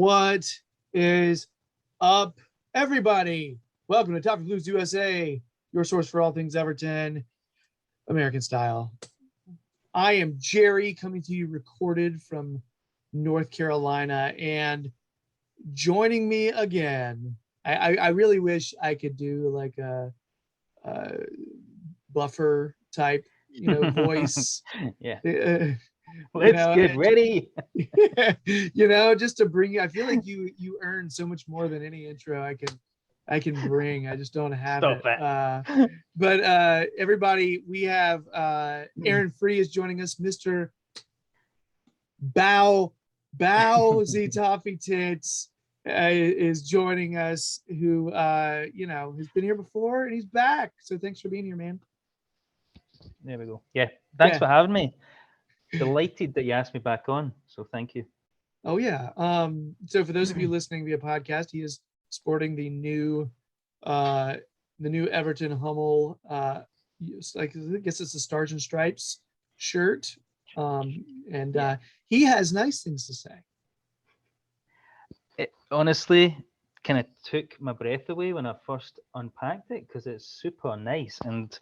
What is up, everybody? Welcome to Toffee Blues USA, your source for all things Everton, American style. I am Gerry, coming to you recorded from North Carolina, and joining me again, I really wish I could do like a buffer type, voice. Yeah. You Let's get and, ready. just to bring you. I feel like you earn so much more than any intro I can bring. I just don't have Stop it. it. But everybody, we have Aaron Free is joining us, Mr. Bowsey Toffee Tits is joining us, who has been here before and he's back. So thanks for being here, man. There we go. Yeah. Thanks Yeah. for having me. Delighted that you asked me back on. So thank you. Oh yeah. So for those of you listening via podcast, he is sporting the new Everton Hummel I guess it's a Stars and Stripes shirt. And he has nice things to say. It honestly kind of took my breath away when I first unpacked it because it's super nice and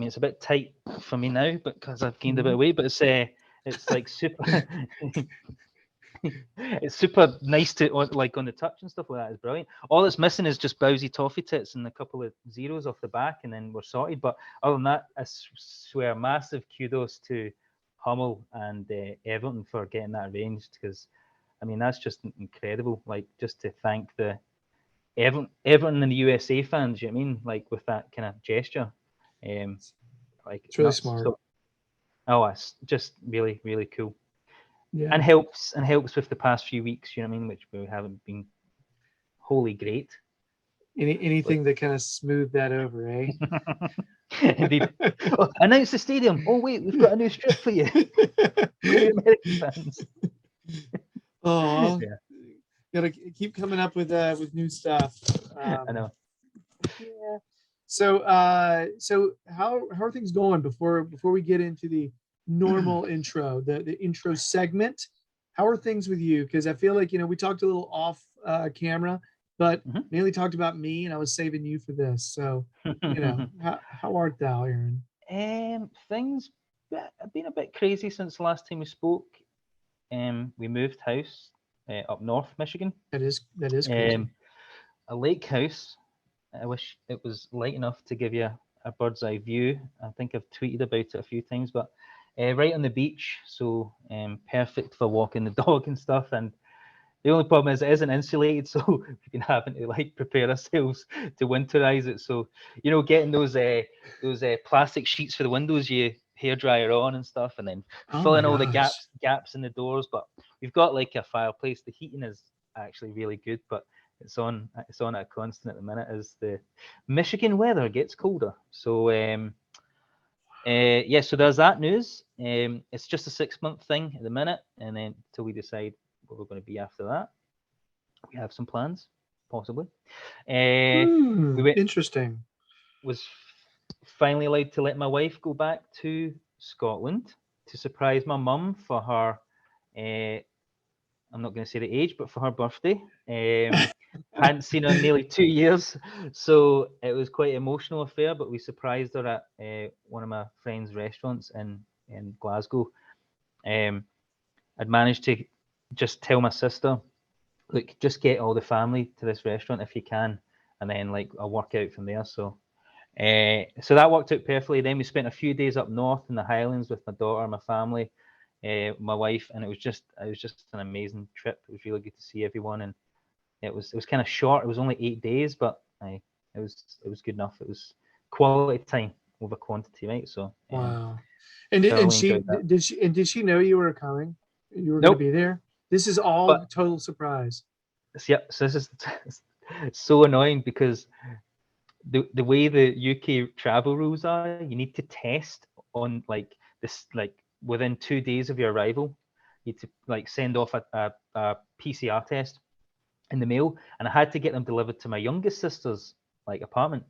it's a bit tight for me now because I've gained a bit of weight, but it's like super. It's super nice to on the touch and stuff like that. It's brilliant. All it's missing is just Bowsey Toffee Tits and a couple of zeros off the back, and then we're sorted. But other than that, I swear massive kudos to Hummel and Everton for getting that arranged, because that's just incredible. Like, just to thank the Everton and the USA fans, you know what I mean? Like, with that kind of gesture. It's really nuts. smart. It's just really, really cool. Yeah. And helps with the past few weeks, you know what I mean, which we haven't been wholly great. Anything that kind of smoothed that over, eh? Indeed. Announce the stadium. Oh wait, we've got a new strip for you. For you American fans. Oh, yeah. Gotta keep coming up with new stuff. I know. Yeah. So how are things going before we get into the normal intro, the intro segment? How are things with you? Because I feel like we talked a little off camera, but mainly talked about me, and I was saving you for this. So how art thou, Aaron? Things have been a bit crazy since the last time we spoke. We moved house up north Michigan. That is crazy. A lake house. I wish it was light enough to give you a bird's eye view. I think I've tweeted about it a few times, but right on the beach, so perfect for walking the dog and stuff. And the only problem is it isn't insulated, so we've been having to prepare ourselves to winterize it. So getting those plastic sheets for the windows, you hairdryer on and stuff, and then filling all the gaps in the doors. But we've got like a fireplace. The heating is actually really good, but it's on at a constant at the minute as the Michigan weather gets colder. So so there's that news. It's just a 6-month thing at the minute, and then until we decide what we're going to be after that, we have some plans, possibly. Interesting. Was finally allowed to let my wife go back to Scotland to surprise my mum for her. I'm not going to say the age, but for her birthday. Hadn't seen her in nearly 2 years, so it was quite an emotional affair. But we surprised her at one of my friend's restaurants in Glasgow. I'd managed to just tell my sister, look, just get all the family to this restaurant if you can, and then I'll work out from there. So that worked out perfectly. Then we spent a few days up north in the Highlands with my daughter, my family, my wife, and it was just an amazing trip. It was really good to see everyone, and it was kind of short. It was only 8 days, but it was good enough. It was quality time over quantity, right? So wow. And did she know you were coming? You were going to be there? This is all total surprise. Yeah, so this is so annoying because the way the UK travel rules are, you need to test on this within 2 days of your arrival. You need to send off a PCR test in the mail, and I had to get them delivered to my youngest sister's apartment.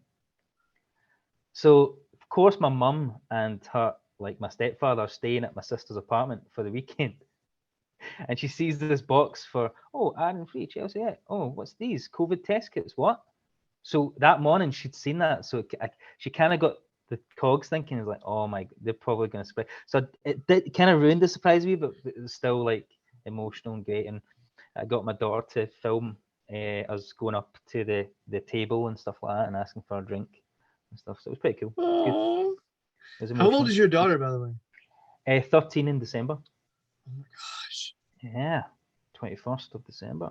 So of course my mum and her my stepfather are staying at my sister's apartment for the weekend. And she sees this box for, Aaron Free, Chelsea. Yeah. Oh, what's these? COVID test kits. What? So that morning she'd seen that. So she kind of got the cogs thinking, is like, oh my, they're probably going to surprise. So it kind of ruined the surprise wee, but it was still like emotional and great. And I got my daughter to film us going up to the table and stuff like that and asking for a drink and stuff. So it was pretty cool. It was good. Aw. It was How old emotional. is your daughter, by the way? 13 in December. Oh my gosh. Yeah, 21st of December.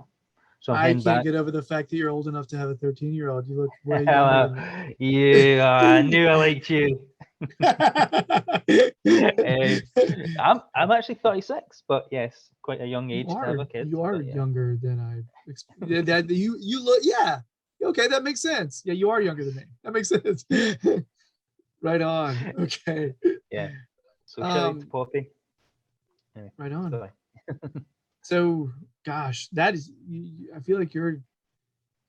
So I'm I heading can't back. get over the fact that you're old enough to have a 13-year-old. You look way younger than Yeah, I knew I liked you. I'm actually 36, but yes, quite a young age to have a kid. You are but yeah. younger than I expected. That you look, yeah. Okay, that makes sense. Yeah, you are younger than me. That makes sense. Right on. Okay. Yeah. So shout out to Poppy. Anyway, Right on. sorry. So, gosh, that is. I feel like your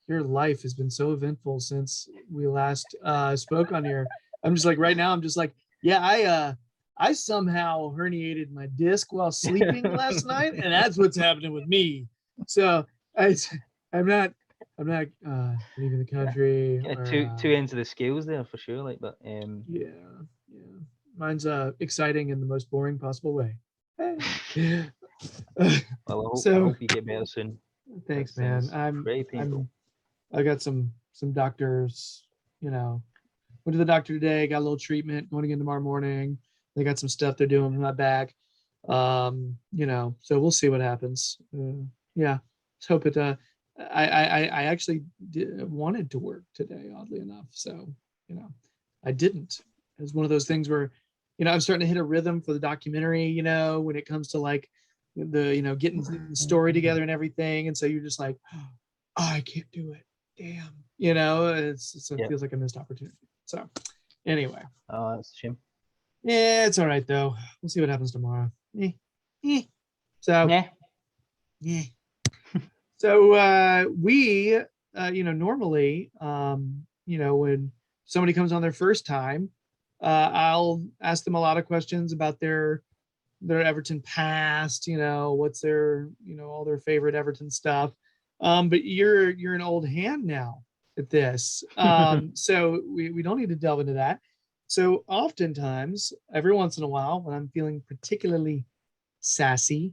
life has been so eventful since we last spoke on here. I'm just like right now. I'm just like, yeah, I somehow herniated my disc while sleeping last night, and that's what's happening with me. So I'm not leaving the country. Yeah, Or, two ends of the scales there for sure. Like, but yeah. Mine's exciting in the most boring possible way. well, I So hope you get better soon. thanks, That man. sounds pretty painful. I got some doctors, went to the doctor today, got a little treatment, going again tomorrow morning. They got some stuff they're doing with my back. So we'll see what happens. Yeah. Let's hope it I actually wanted to work today, oddly enough. So, I didn't. It was one of those things where, I'm starting to hit a rhythm for the documentary, when it comes to like the, getting the story together and everything. And so you're just like, oh, I can't do it. Damn. It feels like a missed opportunity. So anyway. Oh, that's a shame. Yeah, it's all right though. We'll see what happens tomorrow. So yeah. So we normally when somebody comes on their first time, I'll ask them a lot of questions about their Everton past, what's their, all their favorite Everton stuff. But you're an old hand now at this. So we don't need to delve into that. So oftentimes, every once in a while, when I'm feeling particularly sassy,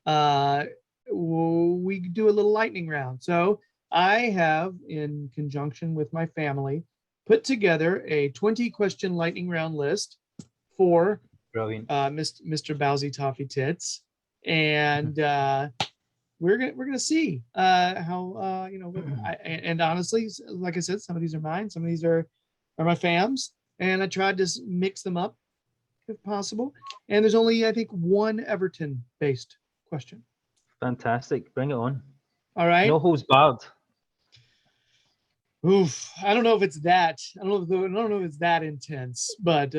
we do a little lightning round. So I have, in conjunction with my family, put together a 20-question lightning round list for Brilliant. Mr. Bowsey Toffee Tits, and we're gonna see how and honestly, like I said, some of these are mine, some of these are my fams, and I tried to mix them up if possible. And there's only, I think, one Everton based question. Fantastic. Bring it on. All right. No holds barred. Oof. I don't know if it's that. I don't know if it's that intense, but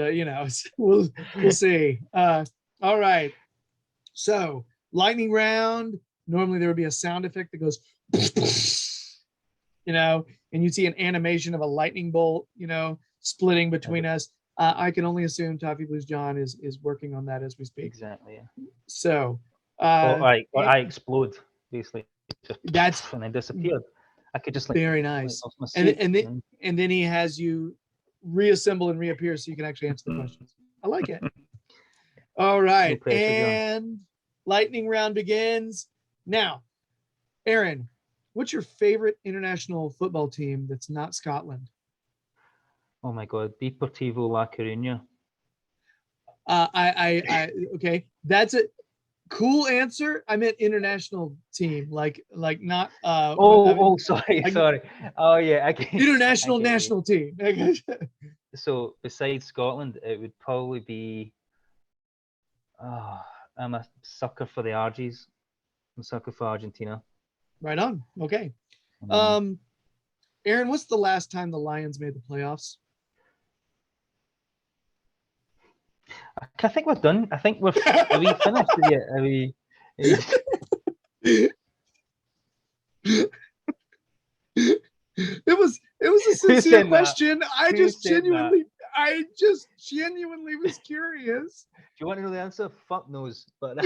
we'll see. All right. So lightning round. Normally there would be a sound effect that goes, and you see an animation of a lightning bolt, splitting between us. I can only assume Toffee Blues John is working on that as we speak. Exactly. Yeah. So, I explode basically. That's and then disappeared. I could just very nice. And then he has you reassemble and reappear so you can actually answer the questions. I like it. All right, no pressure, and lightning round begins now. Aaron, what's your favorite international football team that's not Scotland? Oh my God, Deportivo La Coruña. Okay, that's a cool answer. I meant international team, like not. Sorry. Oh yeah, international national team. So besides Scotland, it would probably be. I'm a sucker for the Argies. I'm a sucker for Argentina. Right on. Okay. Aaron, what's the last time the Lions made the playoffs? I think we're done. I think are we finished yet? Are we? It was a sincere question. I just genuinely was curious. Do you want to know the answer? Fuck knows. But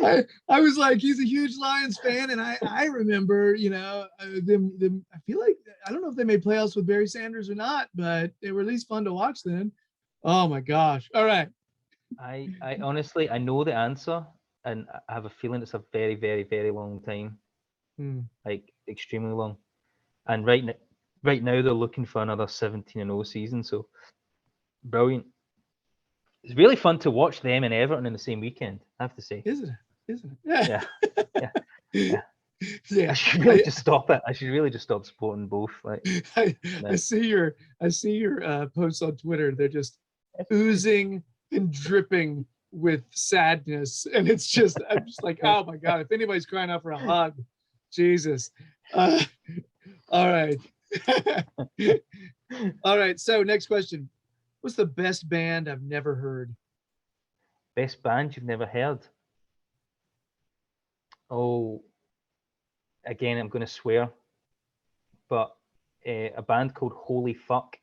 I was like, he's a huge Lions fan, and I remember, them. I feel like I don't know if they made playoffs with Barry Sanders or not, but they were at least fun to watch then. Oh my gosh! All right, I honestly, I know the answer, and I have a feeling it's a very, very, very long time, like extremely long. And right now they're looking for another 17-0 season, so brilliant. It's really fun to watch them and Everton in the same weekend, I have to say. Isn't it? Yeah, Yeah, yeah. yeah. I should really just stop it. I should really just stop supporting both. Like, I see your posts on Twitter. They're just oozing and dripping with sadness, and it's just I'm just like, oh my god! If anybody's crying out for a hug, Jesus. All right, all right. So next question: what's the best band I've never heard? Best band you've never heard? Oh, again, I'm going to swear, but a band called Holy Fuck.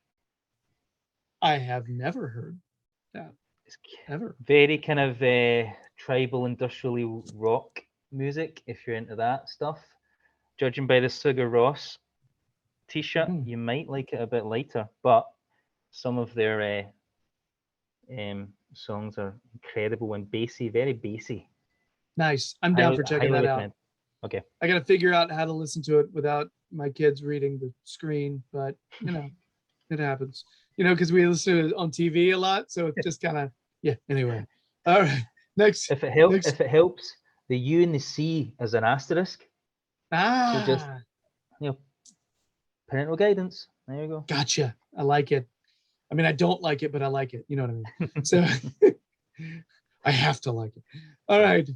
I have never heard that It's ever. very kind of tribal, industrial rock music, if you're into that stuff. Judging by the Sugar Ross t-shirt, you might like it a bit lighter, but some of their songs are incredible and bassy, very bassy. Nice. I'm down for checking that out. Okay. I got to figure out how to listen to it without my kids reading the screen, but it happens. Because we listen to it on TV a lot, so it's just kind of Anyway, all right. Next. If it helps, the U and the C as an asterisk. So just parental guidance. There you go. Gotcha. I like it. I mean, I don't like it, but I like it. You know what I mean? So I have to like it. All right.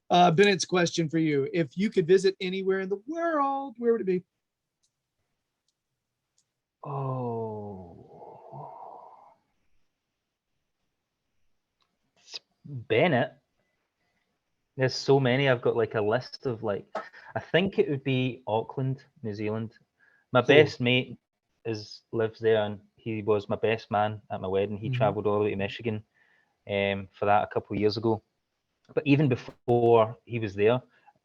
Bennett's question for you. If you could visit anywhere in the world, where would it be? Oh. Bennett. There's so many. I've got like a list of I think it would be Auckland, New Zealand. My best mate lives there, and he was my best man at my wedding. He traveled all the way to Michigan for that a couple of years ago. But even before he was there,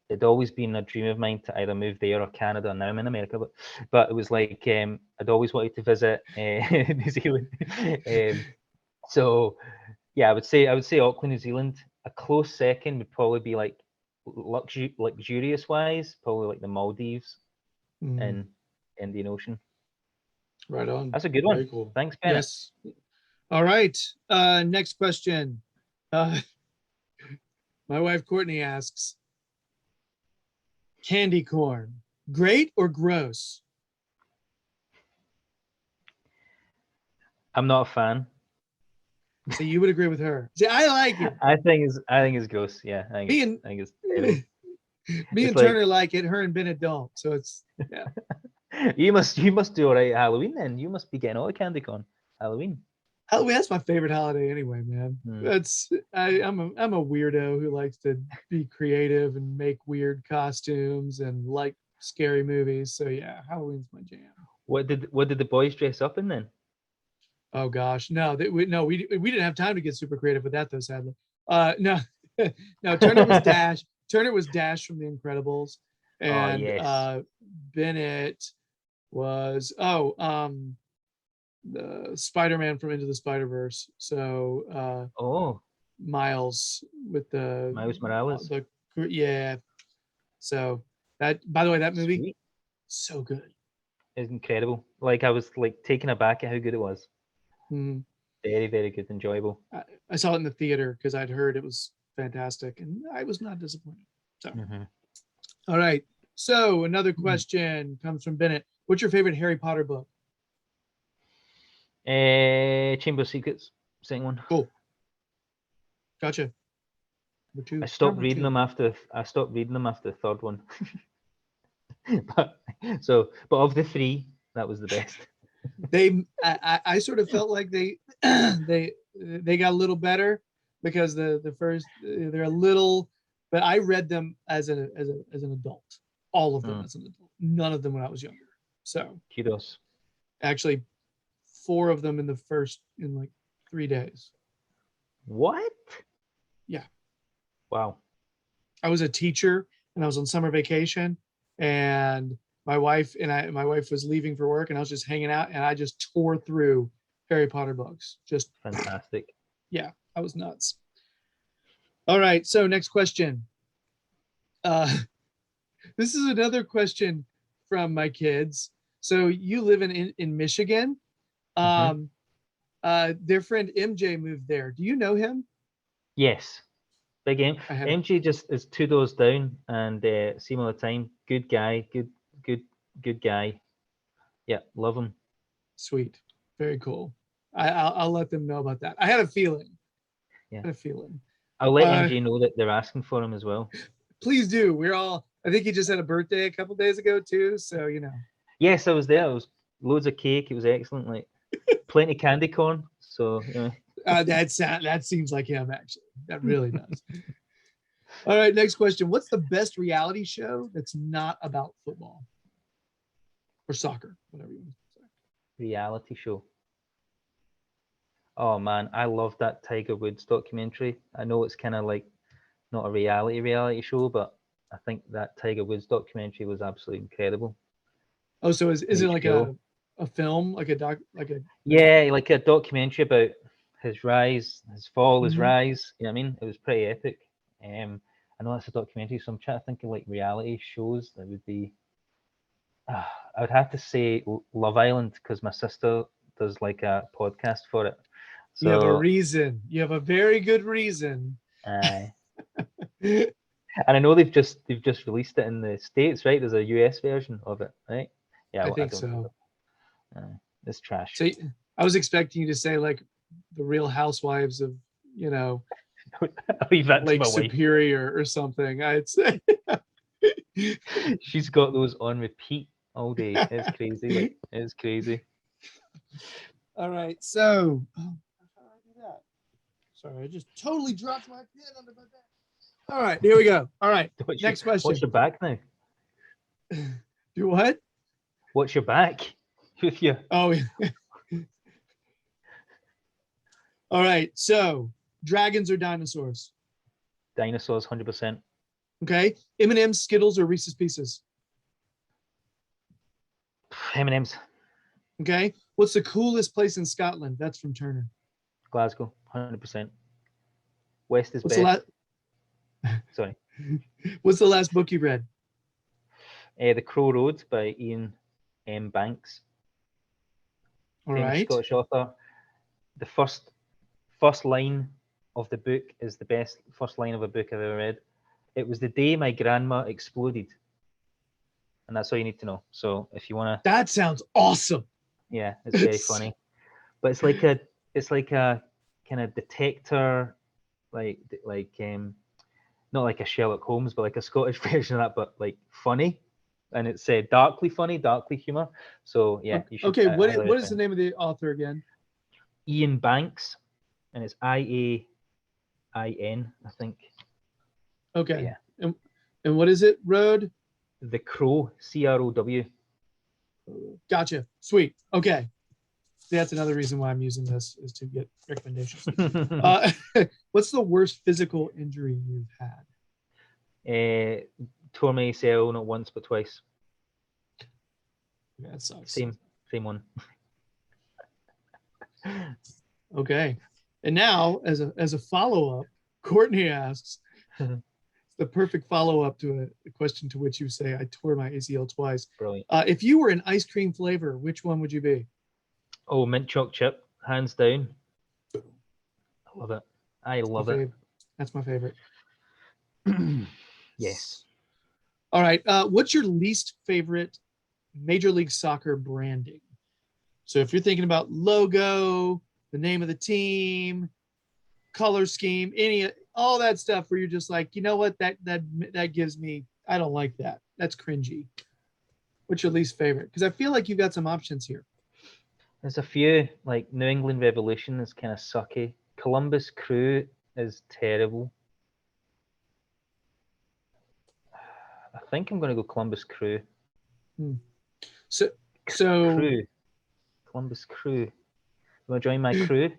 it'd always been a dream of mine to either move there or Canada. Now I'm in America, but it was like I'd always wanted to visit New Zealand. So yeah, I would say Auckland, New Zealand. A close second would probably be like luxurious wise, probably like the Maldives and Indian Ocean. Right on. That's a good one. Very cool. Thanks, Bennett. Yes. All right. Next question. My wife Courtney asks, candy corn, great or gross? I'm not a fan. So you would agree with her. See, I like it. I think it's gross. Yeah, I think it's terrible. Me and Turner like it. Her and Bennett don't. So it's You must do all right at Halloween then. You must be getting all the candy corn Halloween. Halloween, that's my favorite holiday anyway, man. I'm a weirdo who likes to be creative and make weird costumes and like scary movies. So yeah, Halloween's my jam. What did the boys dress up in then? Oh gosh, no, we didn't have time to get super creative with that though, sadly. No, Turner was Dash. Turner was Dash from The Incredibles, and Bennett was the Spider-Man from Into the Spider-Verse. So Miles with the Miles Morales. So that, by the way, that movie, Sweet. So good. It's incredible. Like I was taken aback at how good it was. Very, very good, enjoyable. I saw it in the theater because I'd heard it was fantastic, and I was not disappointed. So, all right. So another question comes from Bennett. What's your favorite Harry Potter book? Chamber of Secrets, second one. Cool. Gotcha. I stopped reading them after the third one. but of the three, that was the best. I sort of felt like they got a little better because the first they're a little, but I read them as an adult, all of them as an adult, none of them when I was younger. So kudos. Actually, 4 of them in like 3 days. What? Yeah. Wow. I was a teacher and I was on summer vacation, and my wife was leaving for work, and I was just hanging out, and I just tore through Harry Potter books. Just Fantastic. yeah, I was nuts. All right, so next question. This is another question from my kids. So you live in Michigan. Mhm. Their friend MJ moved there. Do you know him? Yes. Big game. I have MG just is 2 doors down and see him all the time. Good guy. Good, good guy. Yeah, love him. sweet, very cool. I'll let them know about that. I had a feeling. Yeah. I had a feeling. I'll let Uh, MG know that they're asking for him as well. Please do. We're all. I think he just had a birthday a couple days ago too. So you know. Yes, I was there. It was loads of cake. It was excellent. Like plenty of candy corn. So That seems like him actually. That really does. All right, next question. What's the best reality show that's not about football or soccer, whatever you want to say? reality show. Oh man, I love that Tiger Woods documentary. I know it's kind of like not a reality show, but I think that Tiger Woods documentary was absolutely incredible. Oh, so is it like HBO. a film, like a doc, like a? Yeah, like a documentary about his rise, his fall, his Mhm. rise. You know what I mean? It was pretty epic. I know that's a documentary, so I'm trying to think of like reality shows that would be. I would have to say Love Island because my sister does like a podcast for it. You have a So, reason. You have a very good reason. uh, I and I know they've just released it in the States, right? There's a US version of it, right? Yeah, well, I think don't know. so. It's trash. So I was expecting you to say like the Real Housewives of, you know, I'll leave that to Lake my wife. Superior or something. I'd say. She's got those on repeat all day. It's crazy. Like it's crazy. All right. So, how do I do that? Sorry, I just totally dropped my pen under my bed. All right, here we go. All right, next What's question. your back now? Do what? What's your back? With you? Oh, all right. So, dragons or dinosaurs? Dinosaurs, 100%. Okay. M&M's, Skittles, or Reese's Pieces? M&M's, Okay. What's the coolest place in Scotland? That's from Turner. Glasgow, 100%. West is What's the best. last? Sorry. What's the last book you read? The Crow Road by Ian M. Banks, All famous right. Scottish author. The first line of the book is the best first line of a book I've ever read. It was the day my grandma exploded, and that's all you need to know. So if you wanna, That sounds awesome. yeah, it's very funny. But it's like a kind of detector, like not like a Sherlock Holmes, but like a Scottish version of that, but like funny, and it's darkly funny, darkly humor. So yeah, you should. Okay. I highly What is the recommend. name of the author again? Ian Banks, and it's IAIN, I think. But Okay. yeah, And what is it? Road? The Crow, CROW. Gotcha. Sweet. Okay. That's another reason why I'm using this is to get recommendations. What's the worst physical injury you've had? Tore my ACL not once but twice. That sucks. Same one. Okay. And now, as a follow up, Courtney asks, the perfect follow up to a question to which you say, I tore my ACL twice. Brilliant. If you were an ice cream flavor, which one would you be? Oh, mint choc chip, hands down. I love it. I love it. That's my favorite. Yes. All right. What's your least favorite Major League Soccer branding? So if you're thinking about logo, the name of the team, color scheme, all that stuff where you're just like, you know what, that gives me, I don't like that. That's cringy. What's your least favorite? Because I feel like you've got some options here. There's a few, like New England Revolution is kind of sucky. Columbus Crew is terrible. I think I'm going to go Columbus Crew. So Crew. Columbus Crew. You want to join my crew?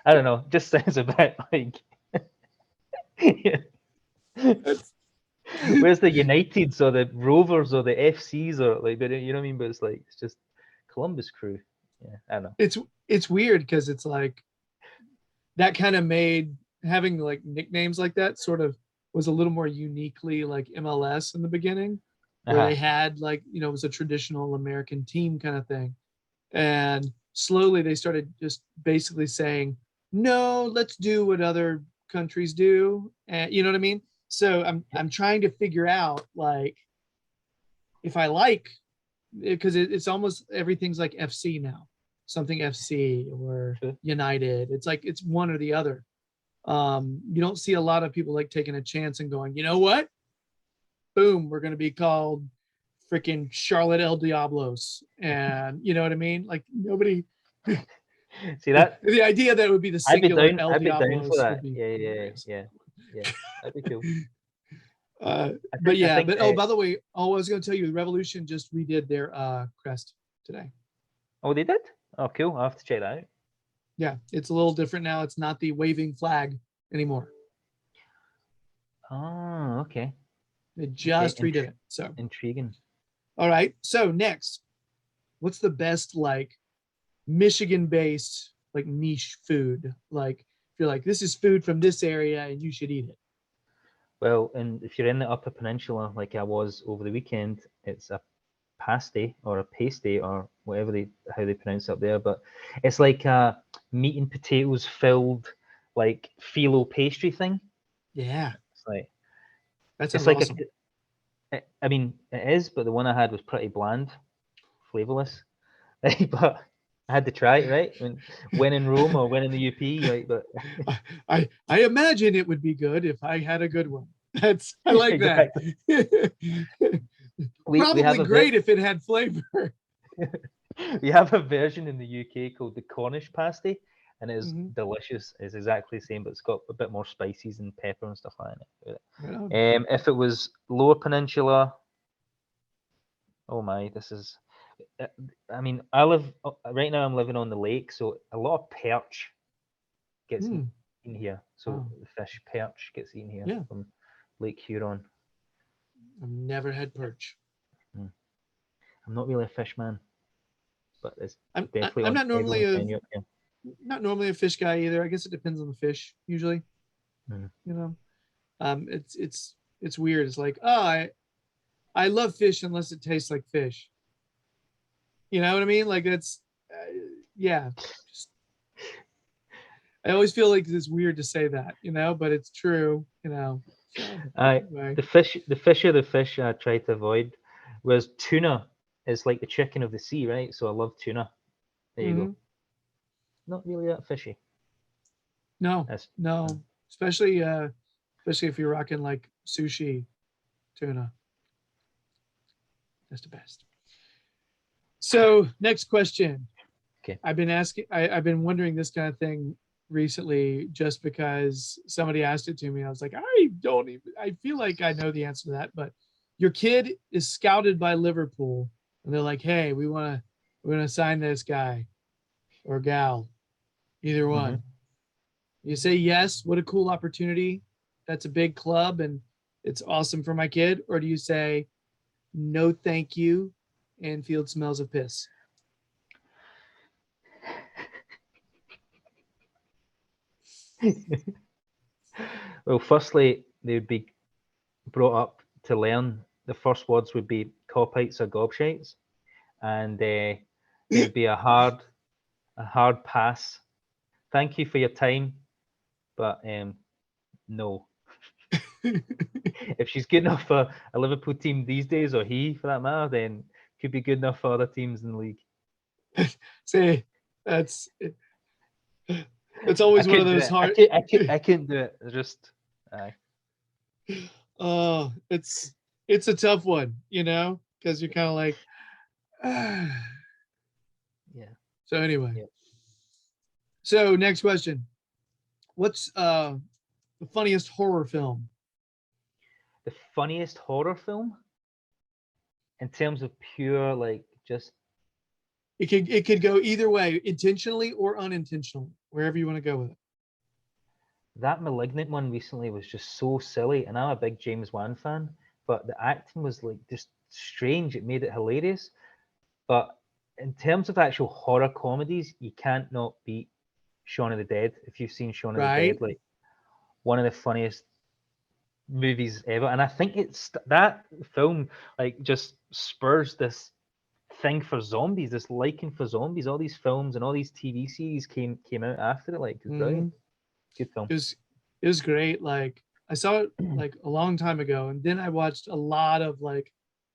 I don't know. Just sounds a bit like. Yeah. That's- Where's the Uniteds or the Rovers or the FCs or like, you know what I mean? But it's like, it's just Columbus Crew. Yeah, I don't know. it's weird because it's like that kind of made having like nicknames like that sort of was a little more uniquely like MLS in the beginning, where they had like, you know, it was a traditional American team kind of thing. And slowly they started just basically saying, no, let's do what other countries do. And you know what I mean? So I'm trying to figure out like if I like because it's almost everything's like FC now, something FC or True. United. It's like it's one or the other. You don't see a lot of people like taking a chance and going, you know what? Boom, we're going to be called freaking Charlotte El Diablos. And you know what I mean? Like nobody, See that? the idea that it would be the I'd be singular down. El I'd be down for Diablos that. would be Yeah, hilarious. yeah. That'd be cool. But I yeah, think, but oh, by the way, I was going to tell you, the Revolution just redid their crest today. oh, they did. Oh, cool. I'll have to check that out. Yeah, it's a little different now. It's not the waving flag anymore. Oh, okay. They just Okay. redid it. So, Intriguing. all right. So next, what's the best like Michigan-based like niche food? Like, if you're like, this is food from this area and you should eat it. Well, and if you're in the Upper Peninsula, like I was over the weekend, it's a pasty or a pasty or whatever how they pronounce it up there, but it's like a meat and potatoes filled like phyllo pastry thing. Yeah, It's like that sounds it's like awesome. I mean it is, but the one I had was pretty bland, flavorless. But I had to try it, right? When in Rome or when in the UP, right? But I imagine it would be good if I had a good one. I like that. we Probably have great if it had flavor. we have a version in the UK called the Cornish pasty, and it is Mhm. delicious. It's exactly the same, but it's got a bit more spices and pepper and stuff like that. Yeah. If it was Lower Peninsula, oh my, this is. I mean, I live right now. I'm living on the lake, so a lot of perch gets Mm. eaten here. So Wow. the fish perch gets eaten here Yeah. from Lake Huron. I've never had perch. I'm not really a fish man, but it's I'm definitely I'm on not normally everyone's a menu up here. not normally a fish guy either. I guess it depends on the fish usually. Mm. You know, it's weird. It's like, oh, I love fish unless it tastes like fish. You know what I mean? Like it's yeah. Just, I always feel like it's weird to say that, you know, but it's true, you know. So anyway. The fish I try to avoid, whereas tuna is like the chicken of the sea, right? So I love tuna. There you go. Mhm. Not really that fishy. No, That's no, especially if you're rocking like sushi tuna. That's the best. So next question. okay. I've been wondering this kind of thing recently just because somebody asked it to me. I was like, I feel like I know the answer to that, but your kid is scouted by Liverpool and they're like, hey, we're gonna sign this guy or gal, either Mm-hmm. one. You say yes, what a cool opportunity. That's a big club and it's awesome for my kid. Or do you say, no, thank you, Anfield smells of piss? Well, firstly, they would be brought up to learn. The first words would be coppites or gobshites, and it would be a hard pass. Thank you for your time, but no. If she's good enough for a Liverpool team these days, or he for that matter, then could be good enough for other teams in the league. Say, that's it's always one of those hard. I couldn't do it. Just aye. Oh, it's a tough one, you know, because you're kind of like, ah. Yeah. So anyway, Yeah. so next question: what's the funniest horror film? The funniest horror film in terms of pure like just It could go either way, intentionally or unintentionally, wherever you want to go with it. that Malignant one recently was just so silly, and I'm a big James Wan fan, but the acting was like just strange. It made it hilarious. But in terms of actual horror comedies, you can't not beat Shaun of the Dead. If you've seen Shaun of the Right? Dead, like one of the funniest movies ever. And I think it's that film like just spurs this thing for zombies, this liking for zombies. All these films and all these TV series came out after it. Like it was brilliant. Mhm. Good film. It was great. Like I saw it like a long time ago, and then I watched a lot of like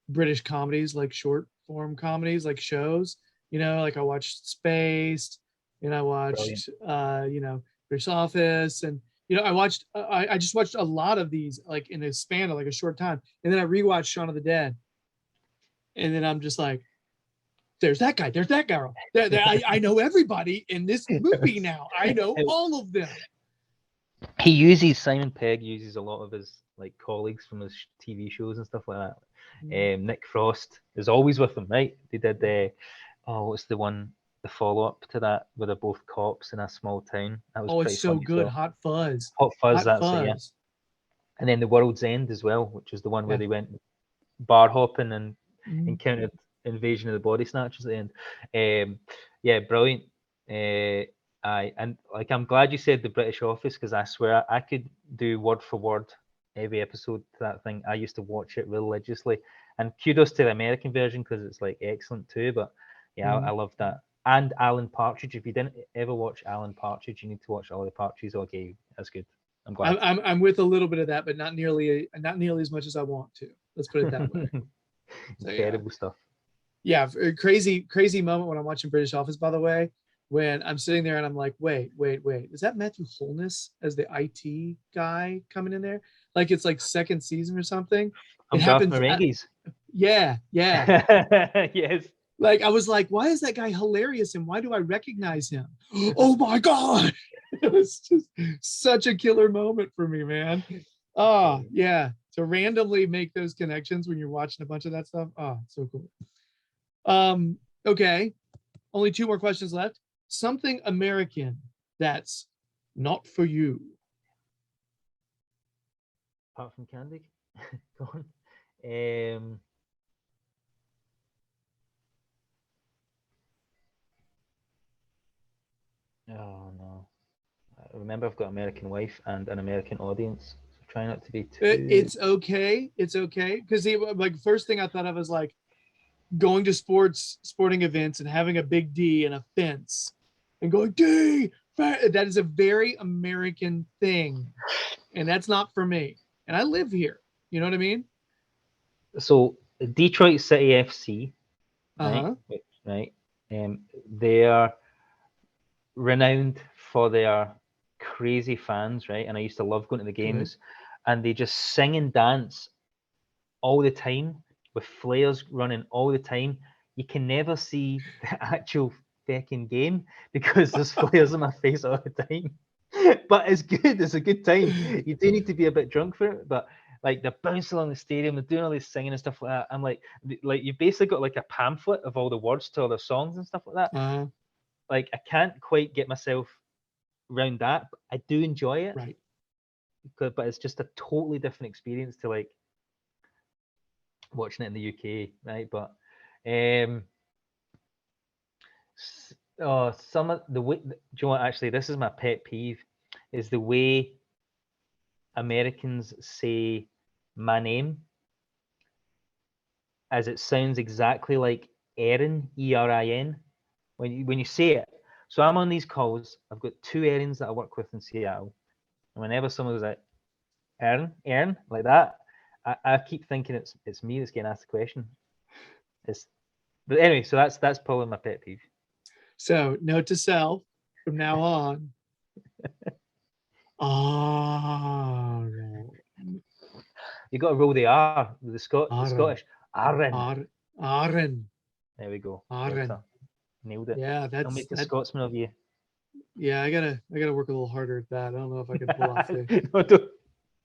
British comedies, like short form comedies, like shows. Like I watched Spaced, and I Brilliant. watched British Office, and I just watched a lot of these like in a span of like a short time, and then I rewatched Shaun of the Dead, and then I'm just like, there's that guy, there's that girl. I know everybody in this movie now. I know all of them. He uses Simon Pegg uses a lot of his like colleagues from his TV shows and stuff like that. Nick Frost is always with him, right? They did what's the one, the follow up to that where they're both cops in a small town. That was Oh, pretty it's so funny as good. well. Hot Fuzz. Hot Fuzz, Hot that's it, yeah. Fuzz. And then The World's End as well, which is the one where Yeah. they went bar hopping and Mhm. encountered Invasion of the Body Snatchers at the end. Yeah, brilliant. And like I'm glad you said The British Office, because I swear I could do word for word every episode to that thing. I used to watch it religiously, and kudos to the American version because it's like excellent too. But yeah, I love that. And Alan Partridge. If you didn't ever watch Alan Partridge, you need to watch all the Partridges. Okay, that's good. I'm glad. I'm with a little bit of that, but not nearly as much as I want to. Let's put it that way. So Incredible stuff. yeah, a crazy moment when I'm watching British Office. By the way, when I'm sitting there and I'm like, wait, is that Matthew Holness as the IT guy coming in there? Like it's like second season or something. I'm It Garth happens. Marenghi's. Yeah. Yes. Like I was like, why is that guy hilarious and why do I recognize him? Oh my god. It was just such a killer moment for me, man. Oh, yeah. To randomly make those connections when you're watching a bunch of that stuff. Oh, so cool. Okay. Only two more questions left. Something American that's not for you. Apart from candy. Go on. Oh no. Remember, I've got an American wife and an American audience, so try not to be too. It's okay. It's okay. Because like first thing I thought of was like going to sporting events and having a big D and a fence and going D. That is a very American thing, and that's not for me. And I live here. You know what I mean? So Detroit City FC, right? Uh-huh. Right. They are renowned for their crazy fans, right? And I used to love going to the games, and they just sing and dance all the time with flares running all the time. You can never see the actual fucking game because there's flares in my face all the time. But it's good. It's a good time. You do need to be a bit drunk for it, but like they're bouncing along the stadium, they're doing all this singing and stuff like that. I'm like you've basically got like a pamphlet of all the words to all their songs and stuff like that. Uh-huh. Like I can't quite get myself around that. But I do enjoy it, Right. but it's just a totally different experience to like watching it in the UK, right? But some of the way, do you know what? Actually, this is my pet peeve: is the way Americans say my name, as it sounds exactly like Erin, Erin, when you say it. So I'm on these calls. I've got two Erins that I work with in Seattle, and whenever someone goes like Erin, like that, I keep thinking it's me that's getting asked the question. But anyway, so that's probably my pet peeve. So note to self from now on. Oh, You got to roll the R, the Scottish Aaron. Aaron. There we go. Aaron. Nailed it. Yeah, I'll make a Scotsman of you. Yeah, I gotta work a little harder at that. I don't know if I can pull off the No,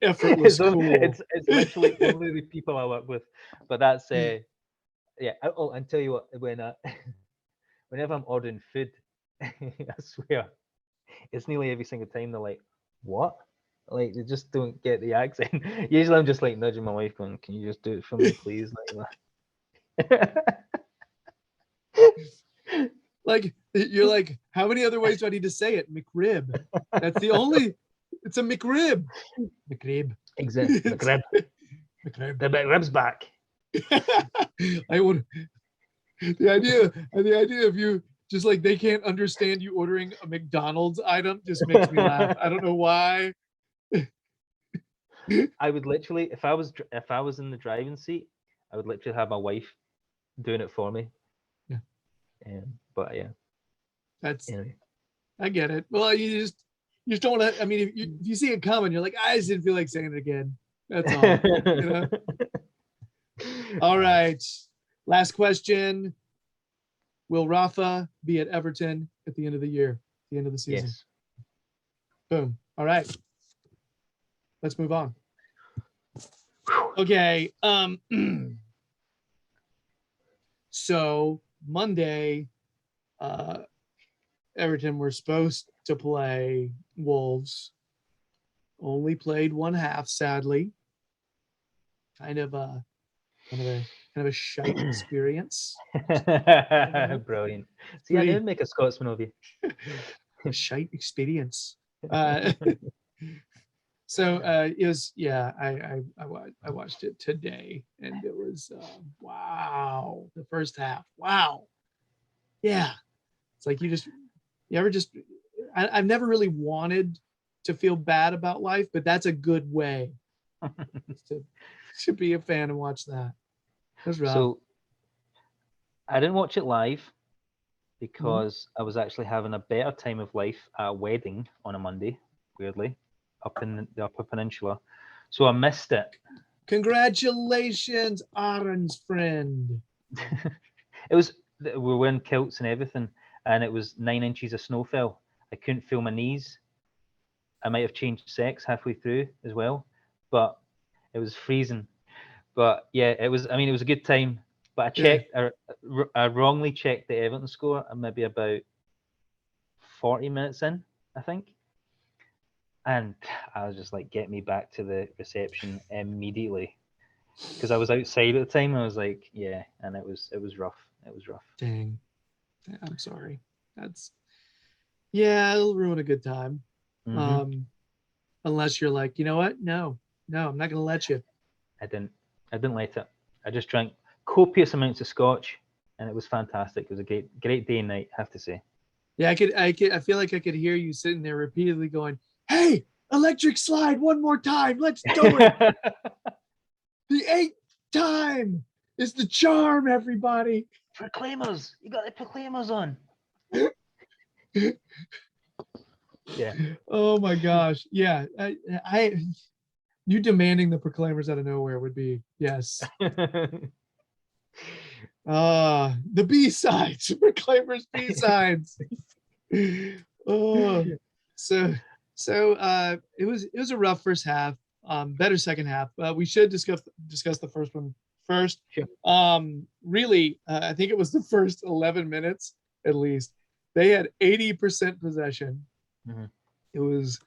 effortless cool. It's literally only the people I work with, but that's yeah. Oh, and tell you what, whenever I'm ordering food, I swear, it's nearly every single time they're like, "What?" Like they just don't get the accent. Usually I'm just like nudging my wife going, "Can you just do it for me, please?" Like you're like, how many other ways do I need to say it? McRib. That's the only. It's a McRib. McRib. Exactly. McRib. McRib. The McRib's back. I would. The idea of you just like they can't understand you ordering a McDonald's item just makes me laugh. I don't know why. I would literally, if I was in the driving seat, I would literally have my wife doing it for me. Yeah. But yeah. That's. Anyway. I get it. Well, you just don't want to. I mean, if you see it coming, you're like, I just didn't feel like saying it again. That's all. You know. All right. Last question. Will Rafa be at Everton at the end of the year, the end of the season? Yes. Boom. All right. Let's move on. Okay. So Monday, Everton were supposed to play Wolves. Only played one half, sadly. Kind of a shite experience. Brilliant. See, I didn't make a Scotsman of you. A shite experience. So it was, yeah. I watched it today, and it was wow. The first half, wow. Yeah, it's like you ever just. I've never really wanted to feel bad about life, but that's a good way to be a fan and watch that. It was rough. So I didn't watch it live because I was actually having a better time of life at a wedding on a Monday, weirdly, up in the Upper Peninsula. So I missed it. Congratulations, Aaron's friend. We were wearing kilts and everything, and it was 9 inches of snow fell. I couldn't feel my knees. I might have changed sex halfway through as well, but it was freezing. But yeah, it was. I mean, it was a good time. But I checked. I wrongly checked the Everton score. Maybe about 40 minutes in, I think. And I was just like, get me back to the reception immediately, because I was outside at the time. I was like, yeah, and it was rough. It was rough. Dang, I'm sorry. It'll ruin a good time. Mm-hmm. Unless you're like, you know what? No, I'm not gonna let you. I didn't let it. I just drank copious amounts of scotch, and it was fantastic. It was a great day and night, I have to say. Yeah, I feel like I could hear you sitting there repeatedly going, "Hey, electric slide one more time. Let's do it." The 8th time is the charm, everybody. Proclaimers, you got the proclaimers on. Yeah. Oh my gosh. Yeah. You demanding the proclaimers out of nowhere would be yes. The B-sides, proclaimers B-sides. So it was a rough first half. Better second half. We should discuss the first one first. Sure. Really, I think it was the first 11 minutes at least. They had 80% possession. Mm-hmm. It was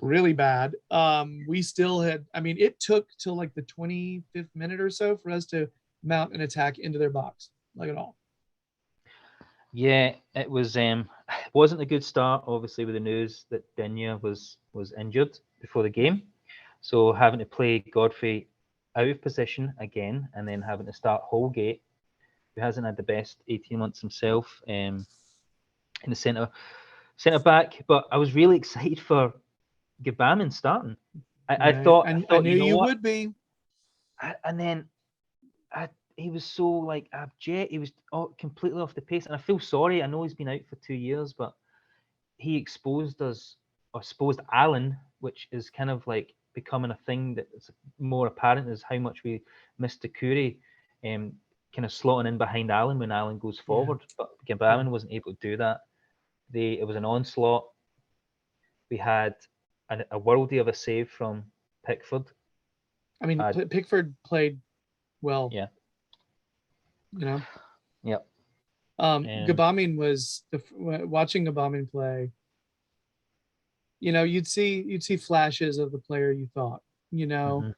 really bad. We still had. I mean, it took till like the 25th minute or so for us to mount an attack into their box, like at all. Yeah, it was. Wasn't a good start, obviously, with the news that Dinya was injured before the game. So having to play Godfrey out of position again, and then having to start Holgate, who hasn't had the best 18 months himself, in the centre back. But I was really excited for Gabamin starting. I thought I knew you would be. And then he was so like abject. He was completely off the pace, and I feel sorry. I know he's been out for 2 years, but he exposed us, or exposed Alan, which is kind of like becoming a thing that's more apparent, is how much we missed Takuri, kind of slotting in behind Alan when Alan goes forward. Yeah. But Gabamin wasn't able to do that. It was an onslaught. We had a worldie of a save from Pickford. I mean, Pickford played well. Yeah. You know. Yep. Gabamin was watching Gabamin play. you'd see flashes of the player you thought. Mm-hmm.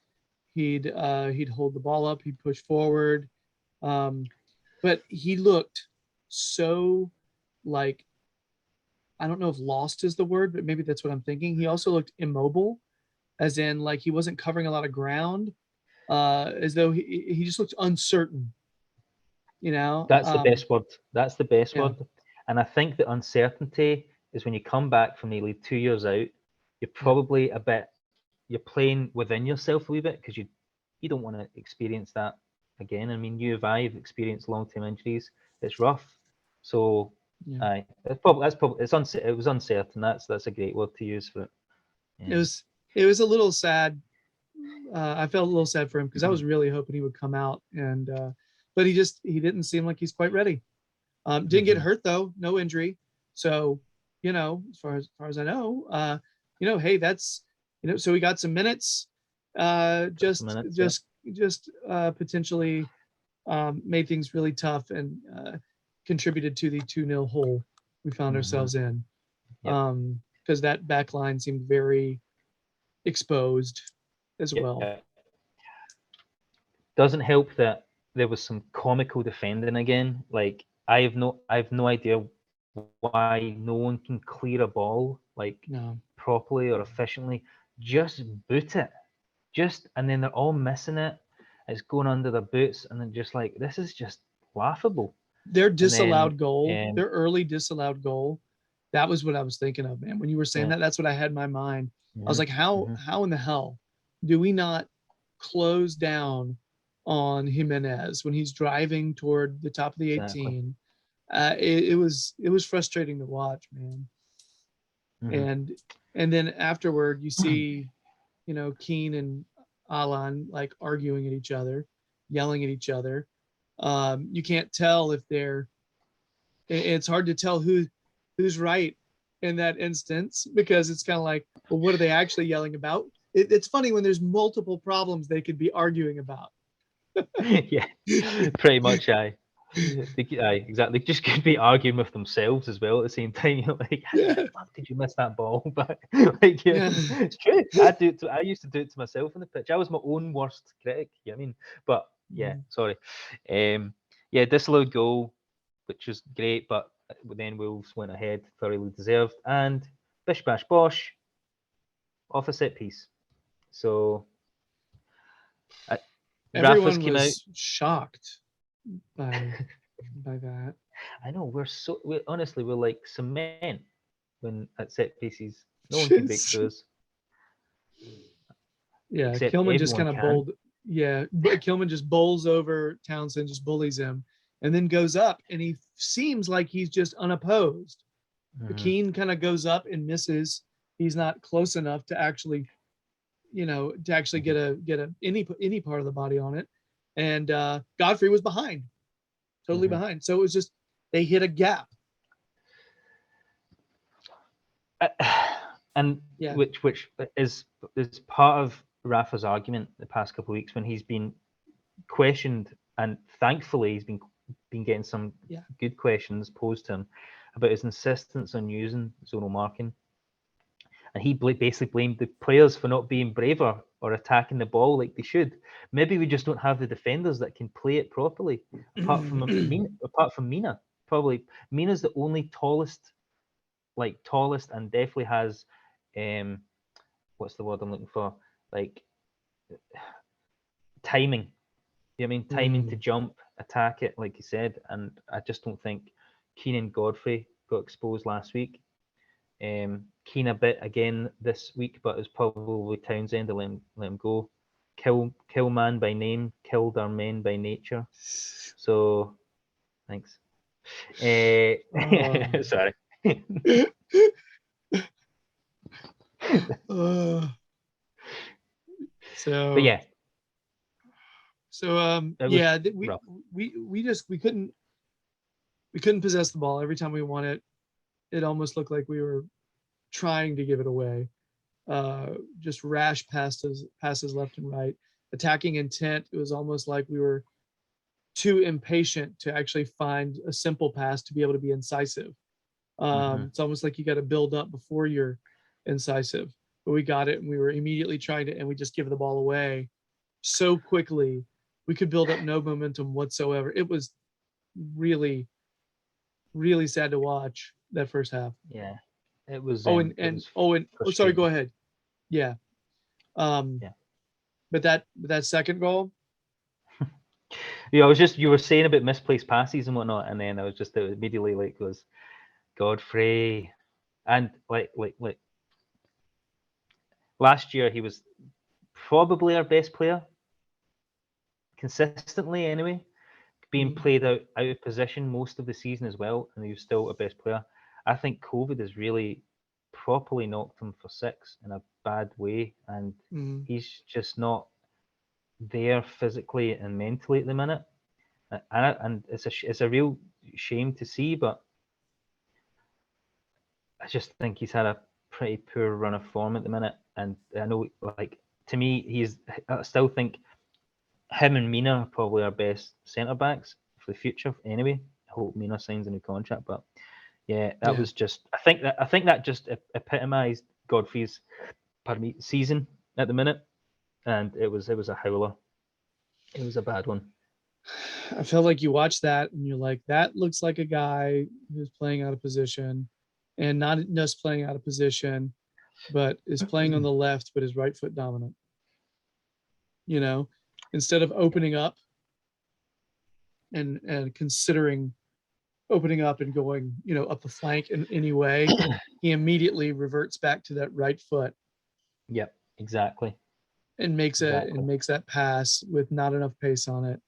He'd hold the ball up, he'd push forward, but he looked so like, I don't know if lost is the word, but maybe that's what I'm thinking. He also looked immobile, as in like he wasn't covering a lot of ground, as though he just looked uncertain. That's the best word. That's the best Yeah, word. And I think the uncertainty is when you come back from nearly 2 years out, you're yeah, probably you're playing within yourself a wee bit because you don't want to experience that again. I mean, you've experienced long-term injuries. It's rough. So, yeah. it was uncertain. That's a great word to use for it. It was it was a little sad. I felt a little sad for him because I was Mhm. really hoping he would come out, and but he didn't seem like he's quite ready. Didn't get Mhm. hurt though, no injury. So, as far as I know, hey, that's so we got some minutes. Got some Just minutes. Yeah. just potentially made things really tough and contributed to the 2-0 hole we found Mhm. ourselves in. Yep. Because that back line seemed very exposed as well. Yeah. Doesn't help that there was some comical defending again. Like I have no idea why no one can clear a ball like No, properly or efficiently. Just boot it. And then they're all missing it. It's going under their boots, and then just like this is just laughable. their And then disallowed goal, um, their early disallowed goal, that was what I was thinking of, man. When you were saying yeah, that, that's what I had in my mind. I was hmm like, how hmm how in the hell do we not close down on Jimenez when he's driving toward the top of the exactly. 18? It was frustrating to watch, man. hmm And then afterward, you see, Keane and Alan like arguing at each other, yelling at each other. You can't tell if it's hard to tell who's right in that instance because it's kind of like, well, what are they actually yelling about? It's funny when there's multiple problems they could be arguing about. yeah, pretty much. Exactly. Just could be arguing with themselves as well at the same time. You're like, how the Yeah, fuck did you miss that ball? But like, yeah, yeah. it's true. I used to do it to myself on the pitch. I was my own worst critic. You know what I mean? But yeah, Mhm. sorry. Yeah, disallowed goal, which was great, but then Wolves went ahead, thoroughly deserved, and bish bash bosh, off a set piece. So uh, Rafa's Everyone came out. was shocked by that. I know we're like cement when at set pieces. No one can break Just through us, yeah, except Kilman just everyone kind of can. bowled. Yeah, but Kilman just bowls over Townsend, just bullies him, and then goes up, and he seems like he's just unopposed. Mhm, Keane kind of goes up and misses. He's not close enough to actually, mhm, get any part of the body on it. And Godfrey was behind, totally mhm. behind. So it was just they hit a gap. Uh, and Yeah. which is part of Rafa's argument the past couple of weeks when he's been questioned, and thankfully he's been getting some Yeah. good questions posed to him about his insistence on using zonal marking. And he basically blamed the players for not being braver or attacking the ball like they should. Maybe we just don't have the defenders that can play it properly. Apart from Mina, probably Mina's the only tallest, and definitely has, um, what's the word I'm looking for? Like timing. You know what I mean? Timing to Mm. jump, attack it, like you said. And I just don't think Keenan Godfrey got exposed last week. Keane a bit again this week, but it's probably Townsend to let him go. Kill man by name, killed our men by nature. So thanks. Uh, Sorry. uh, But so yeah, it was yeah, rough. we just we couldn't possess the ball every time we won it. It almost looked like we were trying to give it away. Just rash passes left and right. Attacking intent, it was almost like we were too impatient to actually find a simple pass to be able to be incisive. hmm It's almost like you got to build up before you're incisive. But we got it, and we were immediately trying to, and we just give the ball away so quickly. We could build up no momentum whatsoever. It was really, really sad to watch that first half. Yeah, it was. Oh, It was sorry, go frustrating. ahead. Yeah. Yeah. But that second goal, Yeah, I was just you were saying about misplaced passes and whatnot, and then I was just immediately like goes Godfrey, and like last year he was probably our best player consistently anyway, being played out of position most of the season as well, and he was still our best player. I think COVID has really properly knocked him for six in a bad way, and he's just not there physically and mentally at the minute. And it's a real shame to see, but I just think he's had a pretty poor run of form at the minute. And I know, like, to me, I still think him and Mina are probably our best centre backs for the future. Anyway, I hope Mina signs a new contract. But yeah, that was just. I think that just epitomised Godfrey's, season at the minute, and it was a howler. It was a bad one. I felt like you watch that and you're like, that looks like a guy who's playing out of position, and not just playing out of position, but is playing on the left, but is right foot dominant. You know, instead of opening up and considering opening up and going, up the flank in any way, he immediately reverts back to that right foot. Yep, exactly. And makes that pass with not enough pace on it.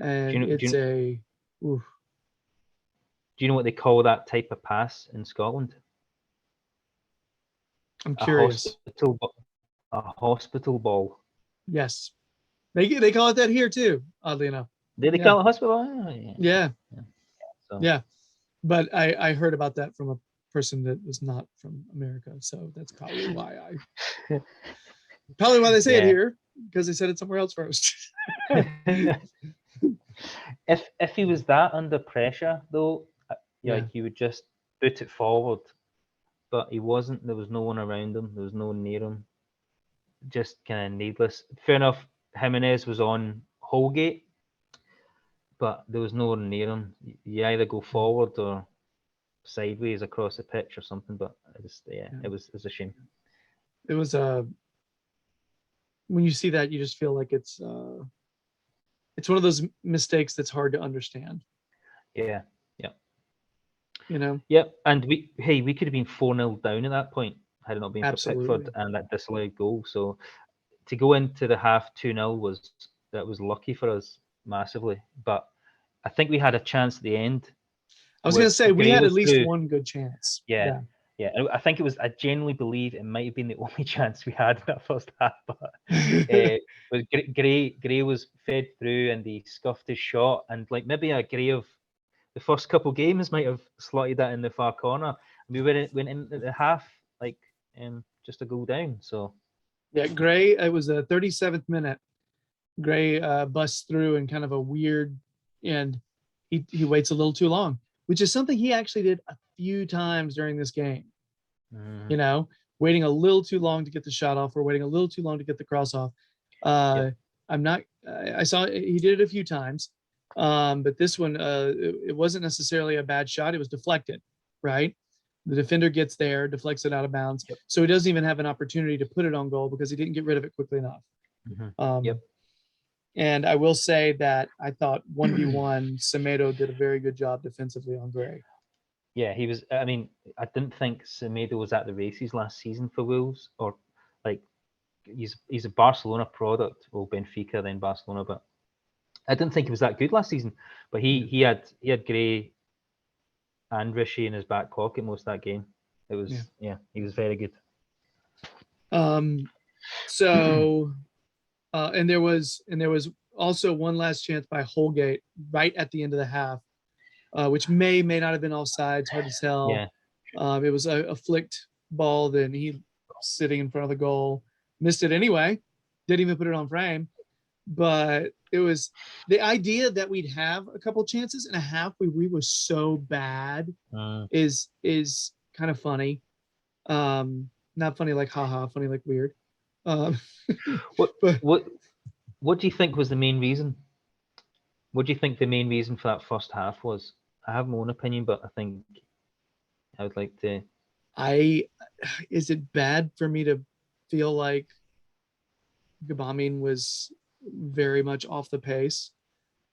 And do you know what they call that type of pass in Scotland? I'm curious. A hospital ball. Yes, they call it that here too. Oddly enough. Did they call it hospital? Oh, yeah. So. Yeah, but I heard about that from a person that was not from America, so that's probably why they say it here, because they said it somewhere else first. If he was that under pressure though, like he would just boot it forward, but he wasn't. There was no one around him. There was no one near him. Just kind of needless. Fair enough. Jimenez was on Holgate, but there was no one near him. You either go forward or sideways across the pitch or something. But it was a shame. It was when you see that, you just feel like it's one of those mistakes that's hard to understand. Yeah. Yep. And we could have been 4-0 down at that point had it not been for Pickford and that disallowed goal. So to go into the half 2-0 was lucky for us massively. But I think we had a chance at the end. I was going to say we had at least one good chance. Yeah. I think it was. I genuinely believe it might have been the only chance we had in that first half. But was Gray was fed through and he scuffed his shot, and like maybe a Gray of the first couple games might have slotted that in the far corner. We went in the half like just a goal down. So yeah, Gray. It was the 37th minute. Gray busts through in kind of a weird, and he waits a little too long, which is something he actually did a few times during this game. Waiting a little too long to get the shot off, or waiting a little too long to get the cross off. I saw he did it a few times, but this one, it wasn't necessarily a bad shot. It was deflected, right? The defender gets there, deflects it out of bounds. So he doesn't even have an opportunity to put it on goal because he didn't get rid of it quickly enough. And I will say that I thought 1v1, Semedo did a very good job defensively on Gray. Yeah, he was. I mean, I didn't think Semedo was at the races last season for Wolves, or like he's a Barcelona product, or Benfica, then Barcelona. But I didn't think he was that good last season. But he had Gray and Rishi in his back pocket most of that game. It was he was very good. So, and there was also one last chance by Holgate right at the end of the half, which may not have been offsides, hard to tell. It was a flicked ball, then he sitting in front of the goal, missed it anyway, didn't even put it on frame. But it was the idea that we'd have a couple chances in a half where we were so bad is kind of funny. Not funny like haha, funny like weird. What But what do you think was the main reason? What do you think the main reason for that first half was? I have my own opinion, but I think I would like to. is it bad for me to feel like Gbamin was very much off the pace,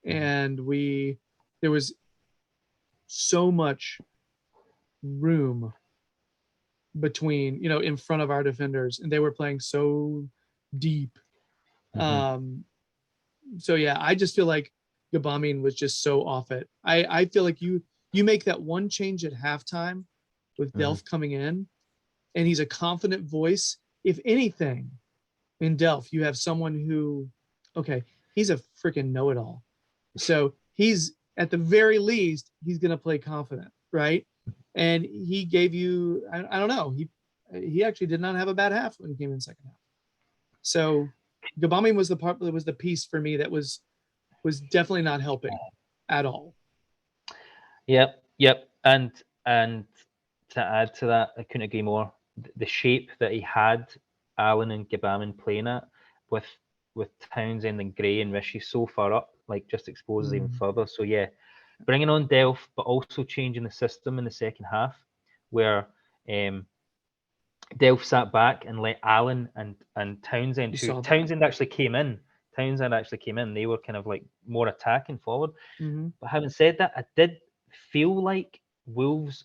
and there was so much room between, in front of our defenders, and they were playing so deep. Um, so yeah, I just feel like Gbamin was just so off it. I feel like you make that one change at halftime with Delph coming in, and he's a confident voice. If anything, in Delph, you have someone who, okay, he's a freaking know-it-all. So he's at the very least, he's going to play confident, right? And he gave you, I don't know, he actually did not have a bad half when he came in second half. So Gbamin was the part that was the piece for me that was definitely not helping at all. Yep. And to add to that, I couldn't agree more. The shape that he had Allen and Gbamin playing at with Townsend and Gray and Rishi so far up, like just exposes even further. So yeah, bringing on Delph, but also changing the system in the second half, where Delph sat back and let Allen and Townsend, Townsend actually came in. They were kind of like more attacking forward. But having said that, I did feel like Wolves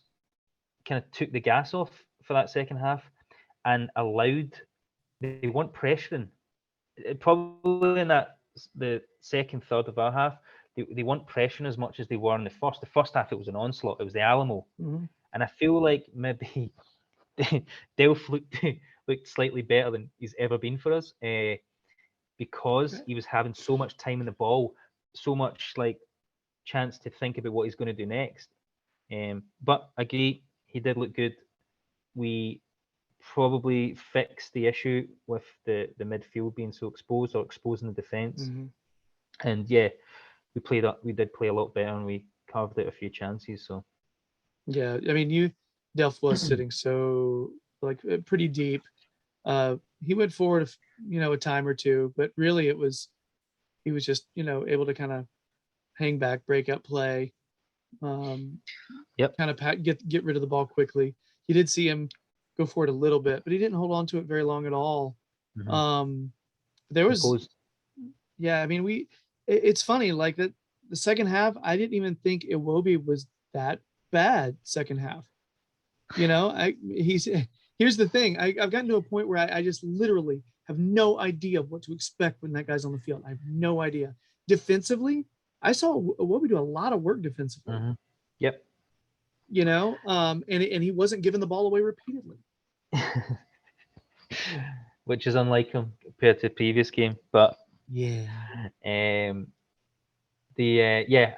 kind of took the gas off for that second half and allowed. They weren't pressuring. Probably in the second third of our half, they weren't pressuring as much as they were in the first. The first half, it was an onslaught. It was the Alamo, and I feel like maybe Delph looked slightly better than he's ever been for us, because he was having so much time in the ball, so much like chance to think about what he's going to do next. But I agree, he did look good. We probably fixed the issue with the midfield being so exposed, or exposing the defense. And yeah, we did play a lot better, and we carved out a few chances. So yeah, I mean, Delph was sitting so like pretty deep. He went forward, a time or two, but really he was just, able to kind of hang back, break up play, kind of get rid of the ball quickly. You did see him go forward a little bit, but he didn't hold on to it very long at all. There was, yeah, I mean, it's funny, like that the second half, I didn't even think Iwobi was that bad second half. Here's the thing. I've gotten to a point where I just literally have no idea what to expect when that guy's on the field. I have no idea. Defensively, I saw Iwobi do a lot of work defensively. Yep. And he wasn't giving the ball away repeatedly. Which is unlike him compared to the previous game. But yeah. I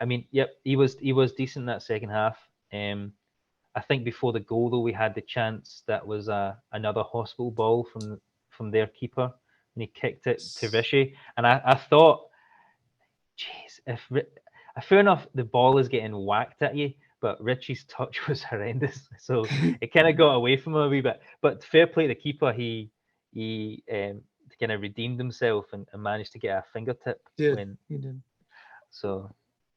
mean, yep, he was decent in that second half. I think before the goal, though, we had the chance that was another hospital ball from their keeper, and he kicked it to Rishi. And I thought, jeez, fair enough, the ball is getting whacked at you, but Richie's touch was horrendous, so it kind of got away from him a wee bit. But fair play to the keeper, he kind of redeemed himself and managed to get a fingertip. He did. So.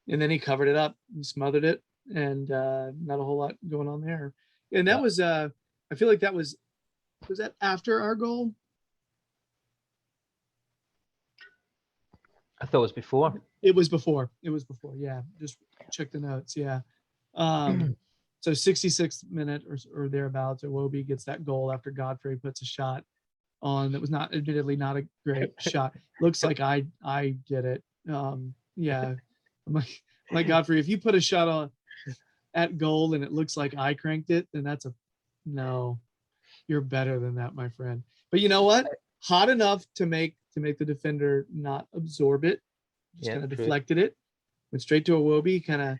And then he covered it up, he smothered it, and not a whole lot going on there. And that was, I feel like that was that after our goal? I thought it was before. It was before. Yeah, just check the notes. Yeah. So 66th minute or thereabouts, Iwobi gets that goal after Godfrey puts a shot on that was admittedly not a great shot. Looks like I did it. Yeah. I'm like Godfrey, if you put a shot on at goal and it looks like I cranked it, then no. You're better than that, my friend. But you know what? Hot enough to make the defender not absorb it. Just kind of deflected it. Went straight to Iwobi, kind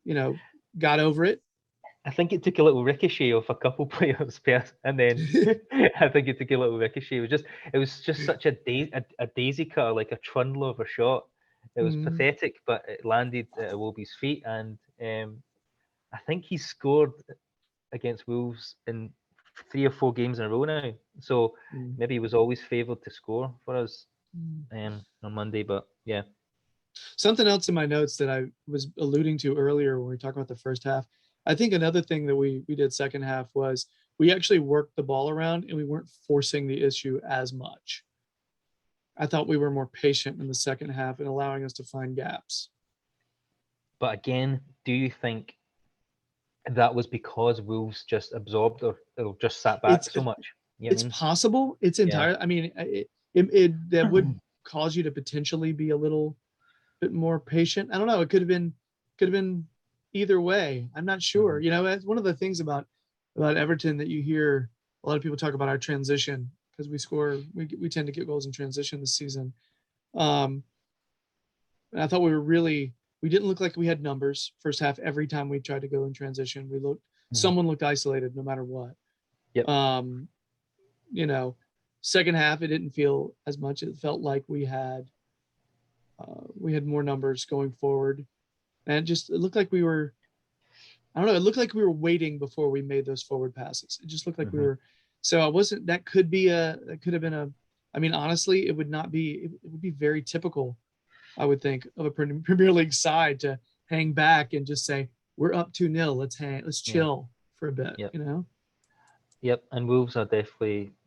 of, got over it. I think it took a little ricochet off a couple players, and then I think it took a little ricochet. It was just such a daisy cutter, like a trundle of a shot. It was pathetic, but it landed at Iwobi's feet, and I think he scored against Wolves in 3 or 4 games in a row now. So Mm. maybe he was always favoured to score for us Mm. on Monday. But yeah, Something else in my notes that I was alluding to earlier when we talked about the first half. I think another thing that we did second half was we actually worked the ball around and we weren't forcing the issue as much. I thought we were more patient in the second half and allowing us to find gaps. but again, do you think that was because Wolves just absorbed or just sat back so much? You know It's what I mean? possible. It's entirely. I mean, it that would cause you to potentially be a little bit more patient. I don't know. It could have been either way. I'm not sure. You know, it's one of the things about Everton that you hear a lot of people talk about our transition because we tend to get goals in transition this season. And I thought we didn't look like we had numbers first half. Every time we tried to go in transition, someone looked isolated no matter what. Yep. You know, second half it didn't feel as much. It felt like we had more numbers going forward, and it looked like we were. I don't know. It looked like we were waiting before we made those forward passes. It just looked like we were. So I wasn't. That could have been a. I mean, honestly, it would not be. It would be very typical, I would think, of a Premier League side to hang back and just say we're up 2-0. Let's chill for a bit. Yep. You know. Yep, and Wolves are they've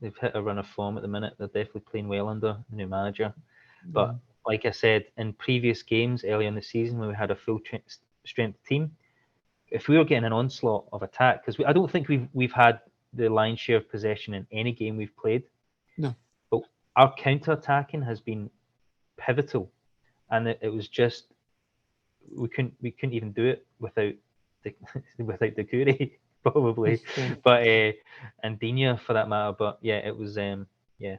hit a run of form at the minute. They're definitely playing well under the new manager. But like I said, in previous games early in the season when we had a full strength team, if we were getting an onslaught of attack, because I don't think we've had the lion's share of possession in any game we've played. No. But our counter-attacking has been pivotal, and it was just we couldn't even do it without the Curry. Probably, but and Dina for that matter. But yeah, it was yeah.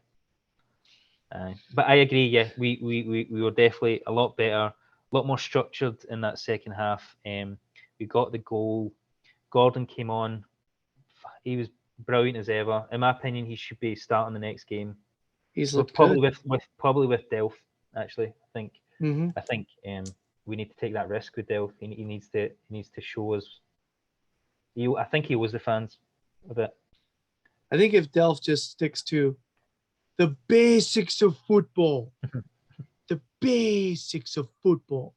But I agree. Yeah, we were definitely a lot better, a lot more structured in that second half. We got the goal. Gordon came on. He was brilliant as ever. In my opinion, he should be starting the next game. He's looked probably good. with Delph. Actually, I think we need to take that risk with Delph. He needs to show us. I think he was the fans a bit. I think if Delph just sticks to the basics of football, the basics of football.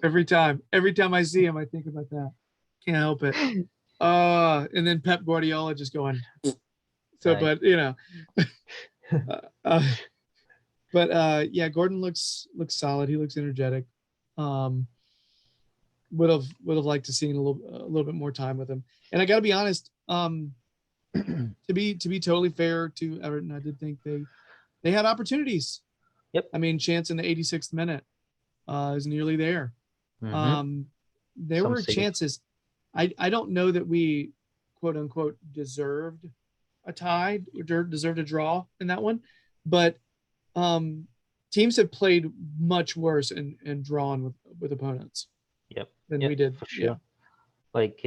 Every time I see him, I think about that. Can't help it. And then Pep Guardiola just going. So, Aye. but you know, yeah, Gordon looks solid. He looks energetic. Would have liked to seen a little bit more time with him. And I got to be honest, to be totally fair to Everton, I did think they had opportunities. Yep. I mean, chance in the 86th minute is nearly there. There were chances. I don't know that we, quote unquote, deserved a tie or deserved a draw in that one, but teams have played much worse and drawn with opponents. Yep. Than we did for sure. Yeah. Like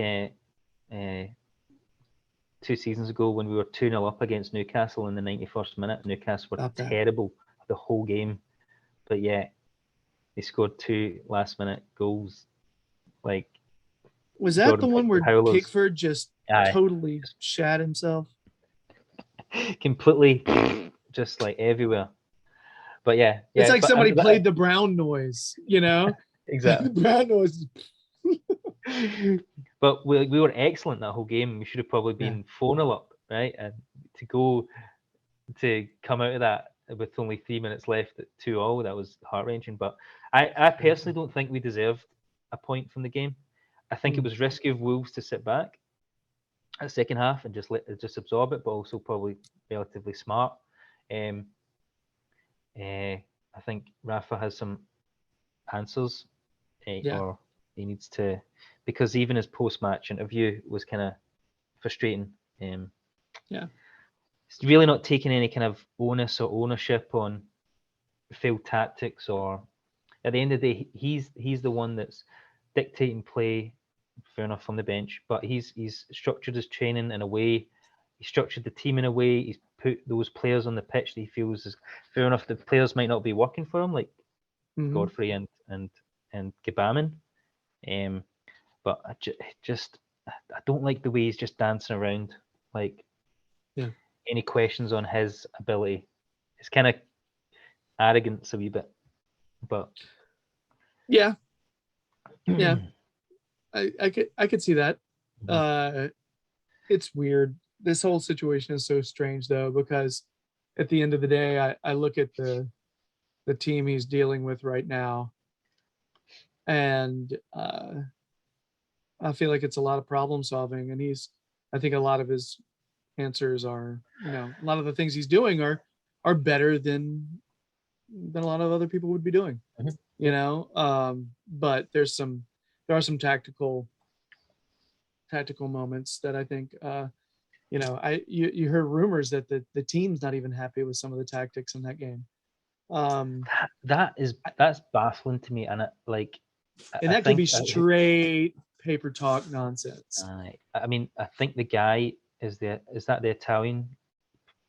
2 seasons ago when we were 2-0 up against Newcastle in the 91st minute. Newcastle were terrible the whole game, but yeah, they scored 2 last-minute goals. Like, was that Jordan the one where Howler's, Pickford just totally shat himself? Completely, just like everywhere. But yeah, it's like somebody played the Brown noise, you know. Exactly. The Brown noise. But we were excellent that whole game. We should have probably been 4-0 up, right? And to come out of that with only 3 minutes left at 2-2, that was heart-wrenching. But I personally don't think we deserved a point from the game. I think it was risky of Wolves to sit back at the second half and just absorb it, but also probably relatively smart. I think Rafa has some answers, or he needs to, because even his post-match interview was kind of frustrating. He's really not taking any kind of onus or ownership on failed tactics, or at the end of the day, he's the one that's dictating play. Fair enough on the bench, but he's structured his training in a way. He structured the team in a way. He's put those players on the pitch that he feels is fair enough. The players might not be working for him, like Godfrey and Gabamin. But I don't like the way he's just dancing around. Like, any questions on his ability? It's kind of arrogance a wee bit, but yeah, I could see that. It's weird. This whole situation is so strange though, because at the end of the day, I look at the team he's dealing with right now, and I feel like it's a lot of problem solving, and I think a lot of his answers are, a lot of the things he's doing are better than a lot of other people would be doing. But there are some tactical moments that I think you heard rumors that the team's not even happy with some of the tactics in that game. That's baffling to me, and and that could be straight paper talk nonsense. I mean, I think the guy is that the Italian,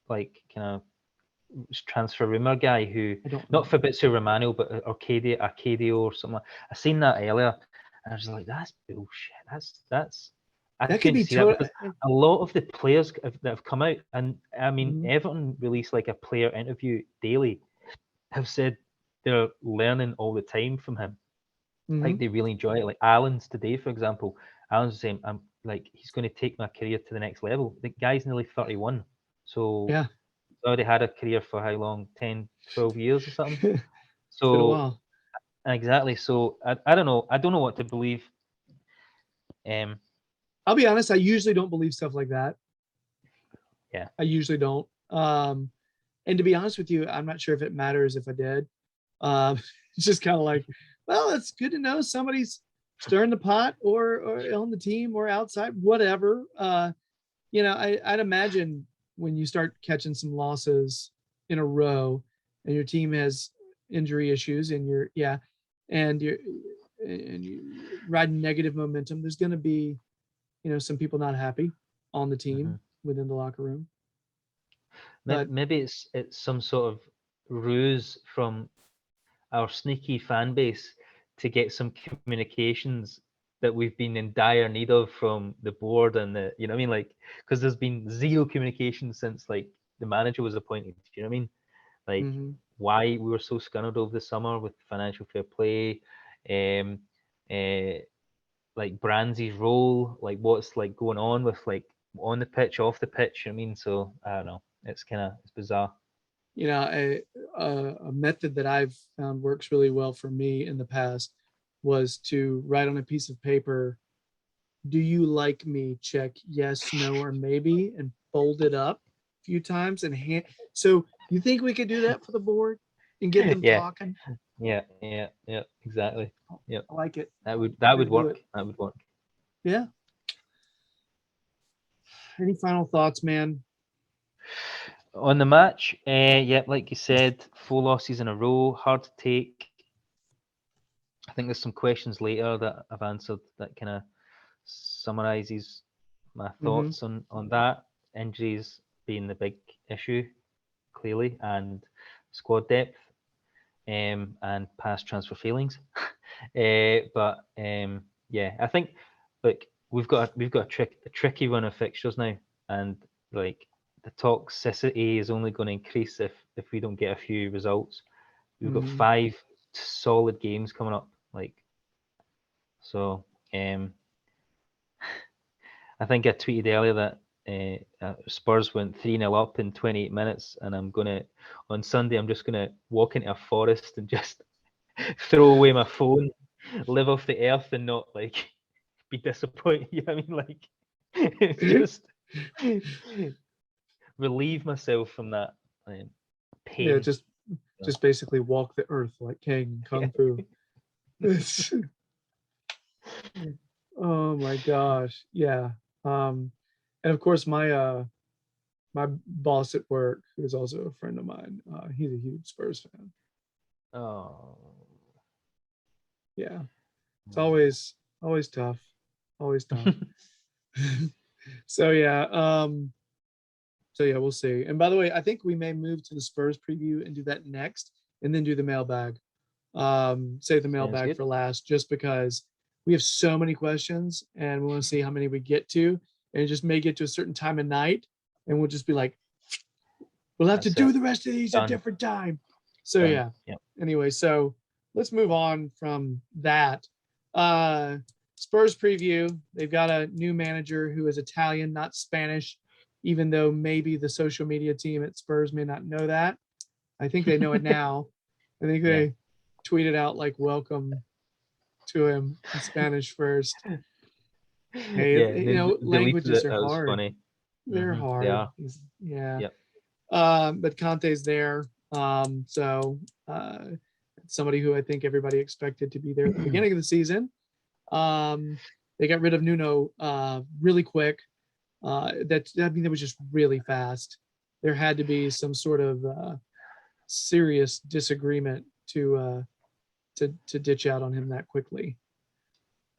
like, kind of transfer rumor guy who, not Fabrizio Romano, but Arcadio or something. I seen that earlier, and I was like, that's bullshit. That could be a lot of the players that have come out, and I mean, Everton release like a player interview daily, have said they're learning all the time from him. Like, they really enjoy it. Like Alan's today, for example, Alan's saying, I'm like, he's going to take my career to the next level. The guy's nearly 31, so yeah, he's already had a career for how long? 10, 12 years or something. It's been a while. Exactly. So I don't know. I don't know what to believe. I'll be honest, I usually don't believe stuff like that. Yeah. I usually don't. And to be honest with you, I'm not sure if it matters if I did. It's just kind of like, well, it's good to know somebody's stirring the pot or on the team or outside, whatever. I'd imagine when you start catching some losses in a row and your team has injury issues and you're riding negative momentum, there's going to be, some people not happy on the team within the locker room. But maybe it's some sort of ruse from our sneaky fan base to get some communications that we've been in dire need of from the board and the, you know what I mean? Like, because there's been zero communication since like the manager was appointed. You know what I mean? Like, why we were so scunnered over the summer with financial fair play, like Brandy's role, like what's like going on with like on the pitch, off the pitch. You know what I mean? So I don't know. It's bizarre. A method that I've found works really well for me in the past was to write on a piece of paper, do you like me? Check yes, no, or maybe, and fold it up a few times and hand. So you think we could do that for the board and get them talking? Yeah, exactly. Yeah, I like it. That would work. That would work. Yeah. Any final thoughts, man? On the match, like you said, 4 losses in a row, hard to take. I think there's some questions later that I've answered that kind of summarizes my thoughts on that. Injuries being the big issue, clearly, and squad depth, and past transfer failings. But I think like we've got a tricky run of fixtures now, and like the toxicity is only going to increase if we don't get a few results. We've got 5 solid games coming up, like, so. I think I tweeted earlier that Spurs went 3-0 up in 28 minutes, and on Sunday I'm just gonna walk into a forest and just throw away my phone, live off the earth, and not like be disappointed. You know what I mean? Like, just relieve myself from that pain. Yeah, just basically walk the earth like King Kung Fu. Oh my gosh, yeah. And of course my boss at work, who's also a friend of mine, he's a huge Spurs fan. Oh, yeah, it's always tough, so yeah, we'll see. And by the way, I think we may move to the Spurs preview and do that next, and then do the mailbag. Save the mailbag for last, just because we have so many questions, and we want to see how many we get to, and it just may get to a certain time of night, and we'll just be like, we'll have to That's do it. the rest of these at Done. different time. So Done. yeah. Yep. Anyway, so let's move on from that. Spurs preview. They've got a new manager who is Italian, not Spanish, even though maybe the social media team at Spurs may not know that. I think they know it now. I think they tweeted out like welcome to him in Spanish first. Hey, Yeah, you know, languages it. are That was hard. funny. They're They hard. are. Yeah. Yep. But Conte's there. So somebody who I think everybody expected to be there at the beginning of the season. They got rid of Nuno really quick. That was just really fast. There had to be some sort of serious disagreement to ditch out on him that quickly.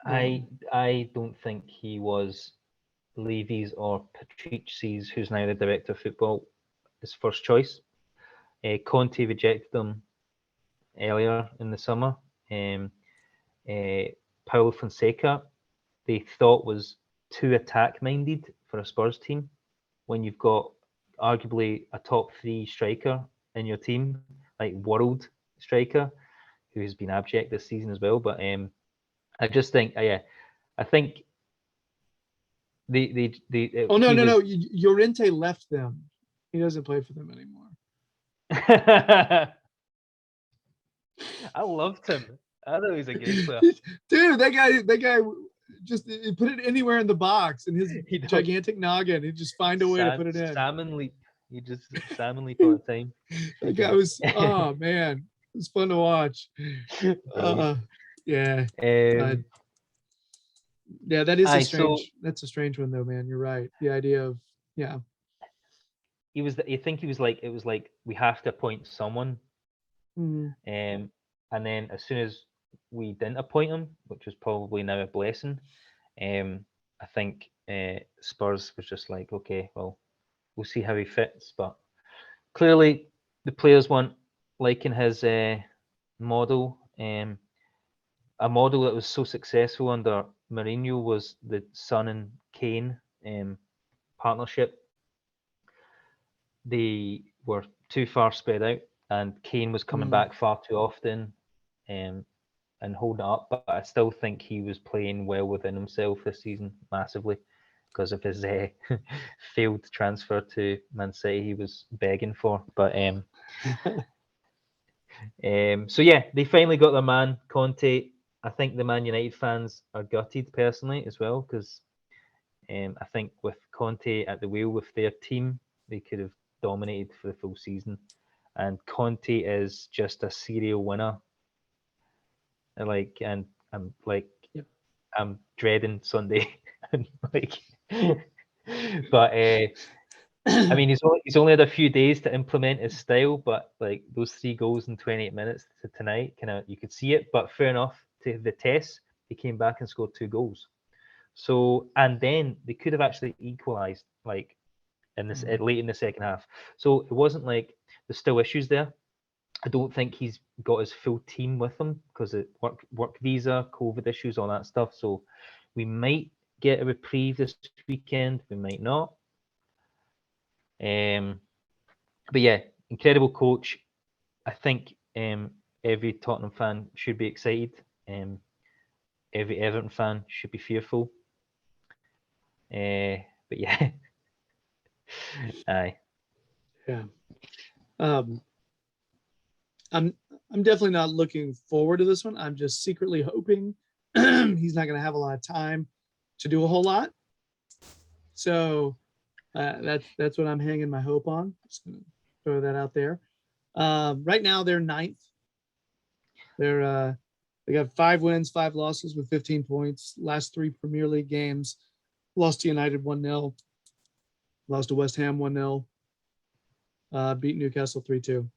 I don't think he was Levy's or Patrici's, who's now the director of football, his first choice. Conte rejected him earlier in the summer. Paulo Fonseca, they thought was too attack-minded for a Spurs team when you've got arguably a top 3 striker in your team, like world striker, who has been abject this season as well. But I just think, I think they Oh no! Llorente left them. He doesn't play for them anymore. I loved him. I thought he was a great player. Dude, that guy just put it anywhere in the box, and his gigantic noggin, he'd just find a way to put it in. Salmon leap. He just salmon leap all the time. That guy was, oh man, it was fun to watch. Yeah. Yeah, that is a strange. That's a strange one though, man. You're right. The idea of he was. You think he was like, it was like we have to appoint someone, and then as soon as we didn't appoint him, which was probably now a blessing, I think Spurs was just like, okay, well, we'll see how he fits. But clearly, the players weren't liking his model. A model that was so successful under Mourinho was the Son and Kane partnership. They were too far spread out, and Kane was coming back far too often and holding up. But I still think he was playing well within himself this season, massively, because of his failed transfer to Man City he was begging for. But so yeah, they finally got their man, Conte. I think the Man United fans are gutted personally as well, because I think with Conte at the wheel with their team, they could have dominated for the full season. And Conte is just a serial winner. And I'm I'm dreading Sunday. But I mean, he's only had a few days to implement his style, but like those 3 goals in 28 minutes to tonight, you could see it. But fair enough, to the test, he came back and scored 2 goals. So, and then they could have actually equalised like in this late in the second half. So it wasn't like there's still issues there. I don't think he's got his full team with him because of work visa, COVID issues, all that stuff. So we might get a reprieve this weekend. We might not. But yeah, incredible coach. I think every Tottenham fan should be excited. Every Everton fan should be fearful. But yeah, aye. Yeah. I'm definitely not looking forward to this one. I'm just secretly hoping he's not going to have a lot of time to do a whole lot. So that's what I'm hanging my hope on. Just gonna throw that out there. Right now they're 9th. They got 5 wins, 5 losses with 15 points. Last 3 Premier League games, lost to United 1-0, lost to West Ham 1-0, beat Newcastle 3-2.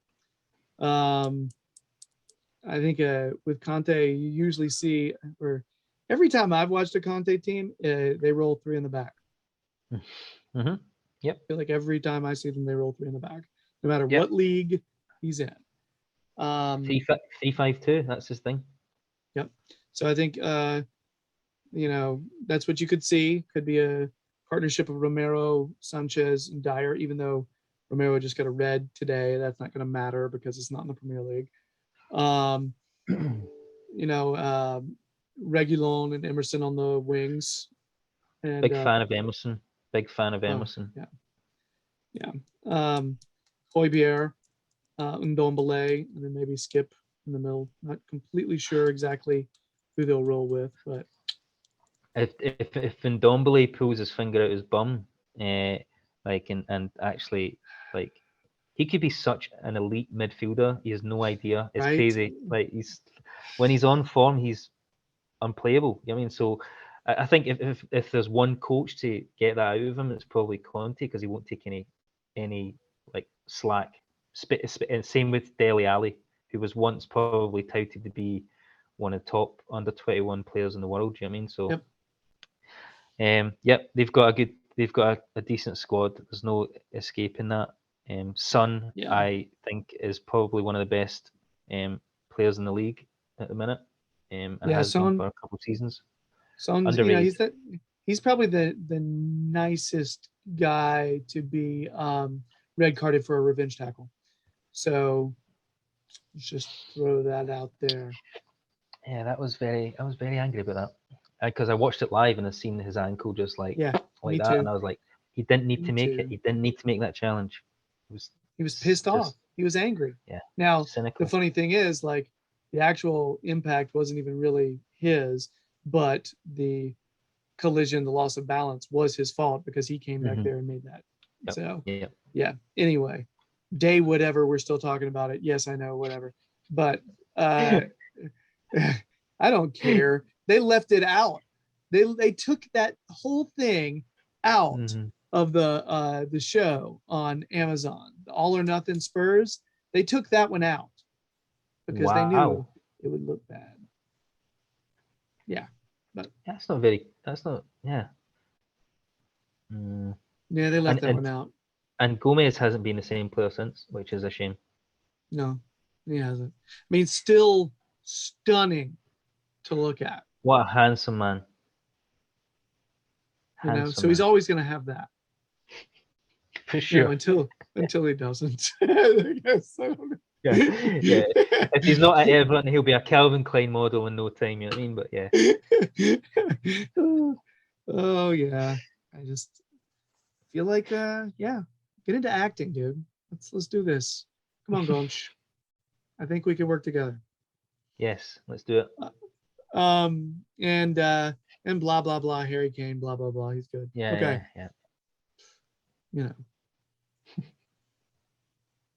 I think with Conte, you usually see, or every time I've watched a Conte team, they roll 3 in the back. Mm-hmm. Yep. I feel like every time I see them, they roll 3 in the back, no matter what league he's in. 3-5-2, that's his thing. Yep. So I think That's what you could see. Could be a partnership of Romero, Sanchez, and Dyer, even though Romero just got a red today. That's not going to matter because it's not in the Premier League. Um, Reguilon and Emerson on the wings. And, Big fan of Emerson. Big fan of oh, Emerson. yeah. Højbjerg, Ndombele, and then maybe Skip in the middle. Not completely sure exactly who they'll roll with, but If Ndombele pulls his finger out his bum, and actually he could be such an elite midfielder. He has no idea. It's right? crazy. Like when he's on form, he's unplayable. You know what I mean? So I think if there's one coach to get that out of him, it's probably Conte, because he won't take any slack. And same with Dele Alli, who was once probably touted to be one of the top under 21 players in the world. Do you know what I mean? So they've got a decent squad. There's no escaping that. Son, I think, is probably one of the best players in the league at the minute, and has been for a couple of seasons. Son's, Underrated. he's probably the nicest guy to be red carded for a revenge tackle. So let's just throw that out there. Yeah, I was very angry about that, because I watched it live and I seen his ankle just like that, too. And I was like, he didn't need to make too. it. He didn't need to make that challenge. He was pissed off. He was angry. Yeah. Now, cynical. The funny thing is, the actual impact wasn't even really his, but the collision, the loss of balance, was his fault because he came back there and made that. Yep. So, yeah. Anyway, day whatever, we're still talking about it. Yes, I know, whatever. But I don't care. They left it out. They took that whole thing out of the show on Amazon, the All or Nothing Spurs. They took that one out because they knew it would look bad. Yeah, but that's not. Yeah. Yeah, they left that one out. And Gomez hasn't been the same player since, which is a shame. No, he hasn't. I mean, still stunning to look at. What a handsome man. So he's always going to have that. For sure. Until he doesn't. I guess. I don't know. Yeah. If he's not at Everton, he'll be a Calvin Klein model in no time. You know what I mean? But yeah. Oh yeah. I just feel like get into acting, dude. Let's do this. Come on, Gonch. I think we can work together. Yes, let's do it. And blah blah blah. Harry Kane, blah blah blah. He's good. Yeah. Okay. Yeah.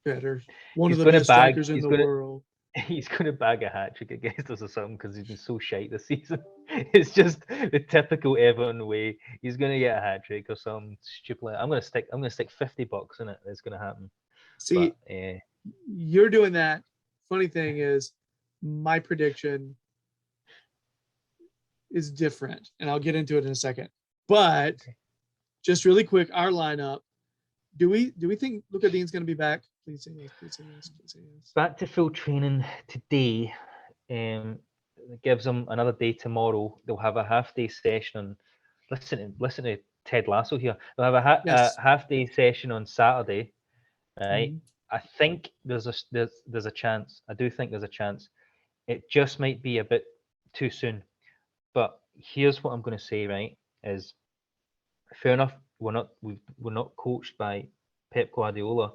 Better. One of the best strikers in the world. He's going to bag a hat trick against us or something because he's been so shite this season. It's just the typical Everton way. He's going to get a hat trick or something stupid. I'm going to stick $50 in it. It's going to happen. See, you're doing that. Funny thing is, my prediction is different, and I'll get into it in a second. But just really quick, our lineup. Do we think Luca Dean's going to be back? Please say yes. Please say yes. Please say yes. Back to full training today. It gives them another day tomorrow. They'll have a half-day session. Listen to Ted Lasso here. They'll have a half-day session on Saturday. Right. I think there's a chance. I do think there's a chance. It just might be a bit too soon. But here's what I'm going to say. Right, is fair enough. We're not coached by Pep Guardiola,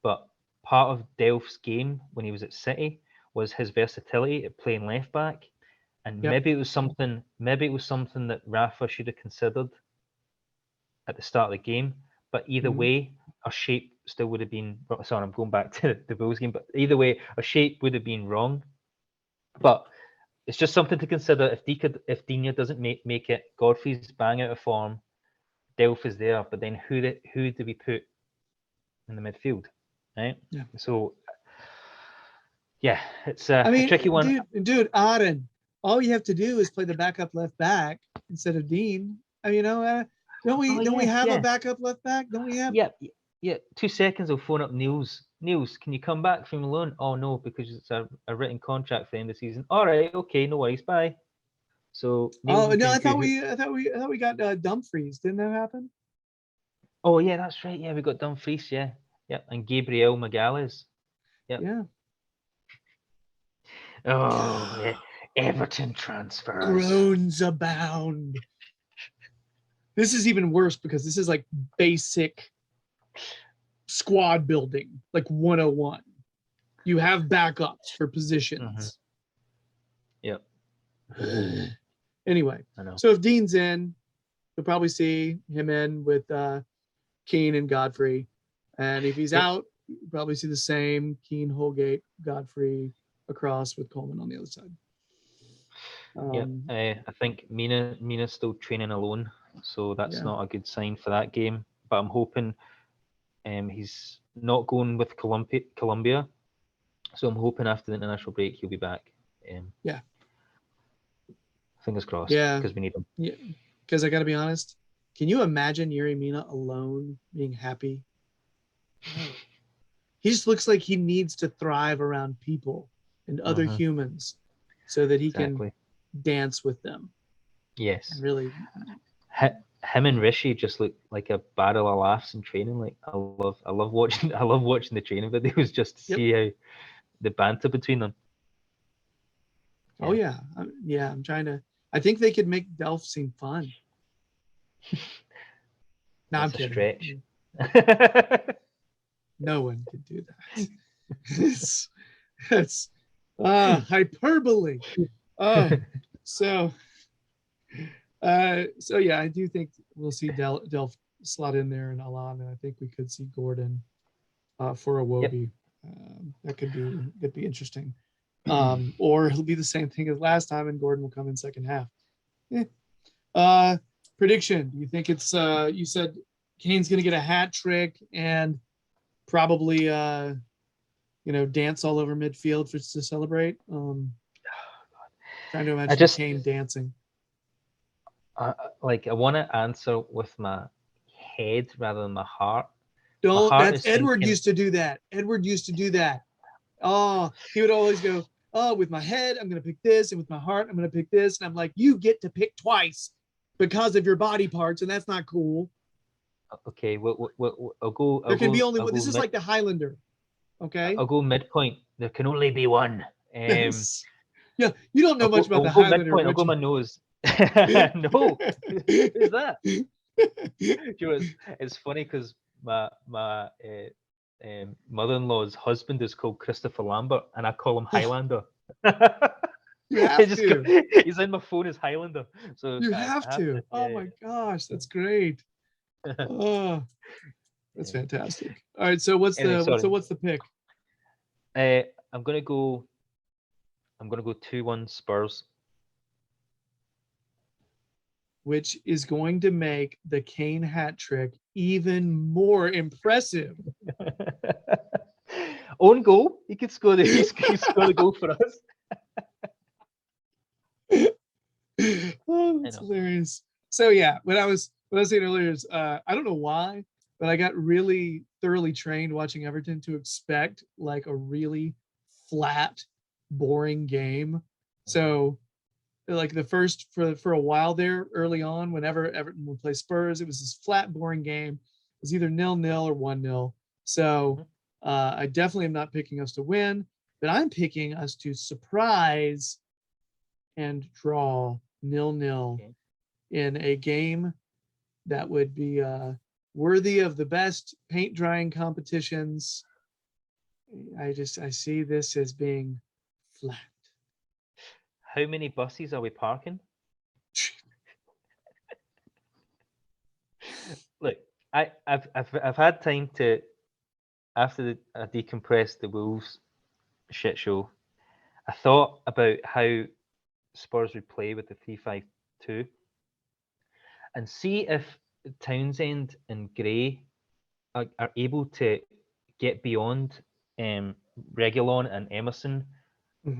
but part of Delph's game when he was at City was his versatility at playing left back, and maybe it was something that Rafa should have considered at the start of the game. But either way, our shape still would have been. Sorry, I'm going back to the Bulls game, but either way, our shape would have been wrong. But it's just something to consider. If Digne doesn't make it, Godfrey's bang out of form. Delph is there, but then who do we put in the midfield, right? Yeah. So, it's a tricky one. Dude, Auden, all you have to do is play the backup left back instead of Dean. I mean, don't we have a backup left back? Don't we have? Yeah. 2 seconds, I'll phone up Niels. Niels, can you come back from loan? Oh no, because it's a written contract for the end of the season. All right, okay, no worries, bye. So Oh Neil no, I thought Nkunku, we got Dumfries. Didn't that happen? oh yeah, that's right. Yeah, we got Dumfries. Yeah, yep, and Gabriel Magalhaes. Yep. Yeah. Oh, yeah. Everton transfers. Groans abound. This is even worse because this is like basic squad building, like 101. You have backups for positions. Yep, Anyway, I know. so if Dean's in, you'll probably see him in with Keane and Godfrey. And if he's Yep. out, you'll probably see the same Keane, Holgate, Godfrey across with Coleman on the other side. Yep. I think Mina's still training alone, so that's Yeah. not a good sign for that game. But I'm hoping he's not going with Colombia, so I'm hoping after the international break he'll be back. Yeah. Fingers crossed. Yeah. Because we need him. Yeah. Because I got to be honest, can you imagine Yerry Mina alone being happy? No. He just looks like he needs to thrive around people and other humans so that he Exactly. can dance with them. Yes. And really, Him and Rishi just look like a barrel of laughs in training. Like I love watching the training videos just to Yep. see how the banter between them. oh yeah, I'm trying to. I think they could make Delph seem fun. No, I'm That's a kidding. stretch. No one could do that. It's hyperbole. So yeah, I do think we'll see Delph slot in there and Alan, and I think we could see Gordon for a Wobie. That could be interesting. Or it'll be the same thing as last time, and Gordon will come in second half. Prediction: do you think it's you said Kane's going to get a hat trick and probably dance all over midfield to celebrate? Trying to imagine Kane dancing. I want to answer with my head rather than my heart. Don't. That's Edward used to do that. Edward used to do that. Oh, he would always go, oh, with my head, I'm going to pick this, and with my heart, I'm going to pick this. And I'm like, you get to pick twice because of your body parts, and that's not cool. Okay, I'll go. There can be only one. This is like the Highlander. Okay. I'll go midpoint. There can only be one. Yeah, you don't know much about the Highlander. Midpoint. I'll go my nose. No, who's that? It's funny because my mother-in-law's husband is called Christopher Lambert, and I call him Highlander. You have to. He's in my phone as Highlander, so you have to. Oh my gosh, that's great. Oh, that's fantastic. All right, so what's the pick? I'm gonna go 2-1 Spurs, which is going to make the Kane hat trick even more impressive. Own goal. He could score the goal for us. Oh, that's hilarious. So yeah, what I was saying earlier is I don't know why, but I got really thoroughly trained watching Everton to expect like a really flat, boring game. So like the first for a while there early on, whenever Everton would play Spurs, it was this flat, boring game. It was either 0-0 or 1-0. So I definitely am not picking us to win, but I'm picking us to surprise and draw 0-0 in a game that would be worthy of the best paint drying competitions. I see this as being flat. How many buses are we parking? Look, I've had time to, after I decompressed the Wolves shit show, I thought about how Spurs would play with the 3-5-2 and see if Townsend and Gray are able to get beyond Reguilon and Emerson,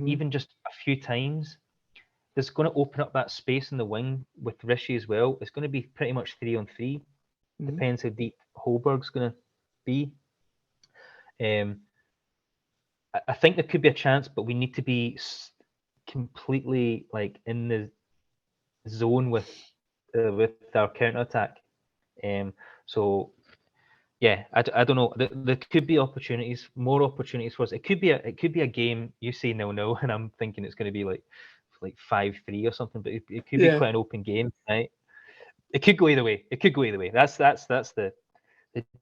even just a few times. It's going to open up that space in the wing with Rishi as well. It's going to be pretty much 3-on-3. Depends how deep Holberg's going to be. I think there could be a chance, but we need to be completely like in the zone with our counter attack. So yeah, I don't know. There could be opportunities, more opportunities for us. It could be a game. You say 0-0, and I'm thinking it's going to be like 5-3 or something. But it could be Yeah. quite an open game, right? It could go either way. That's the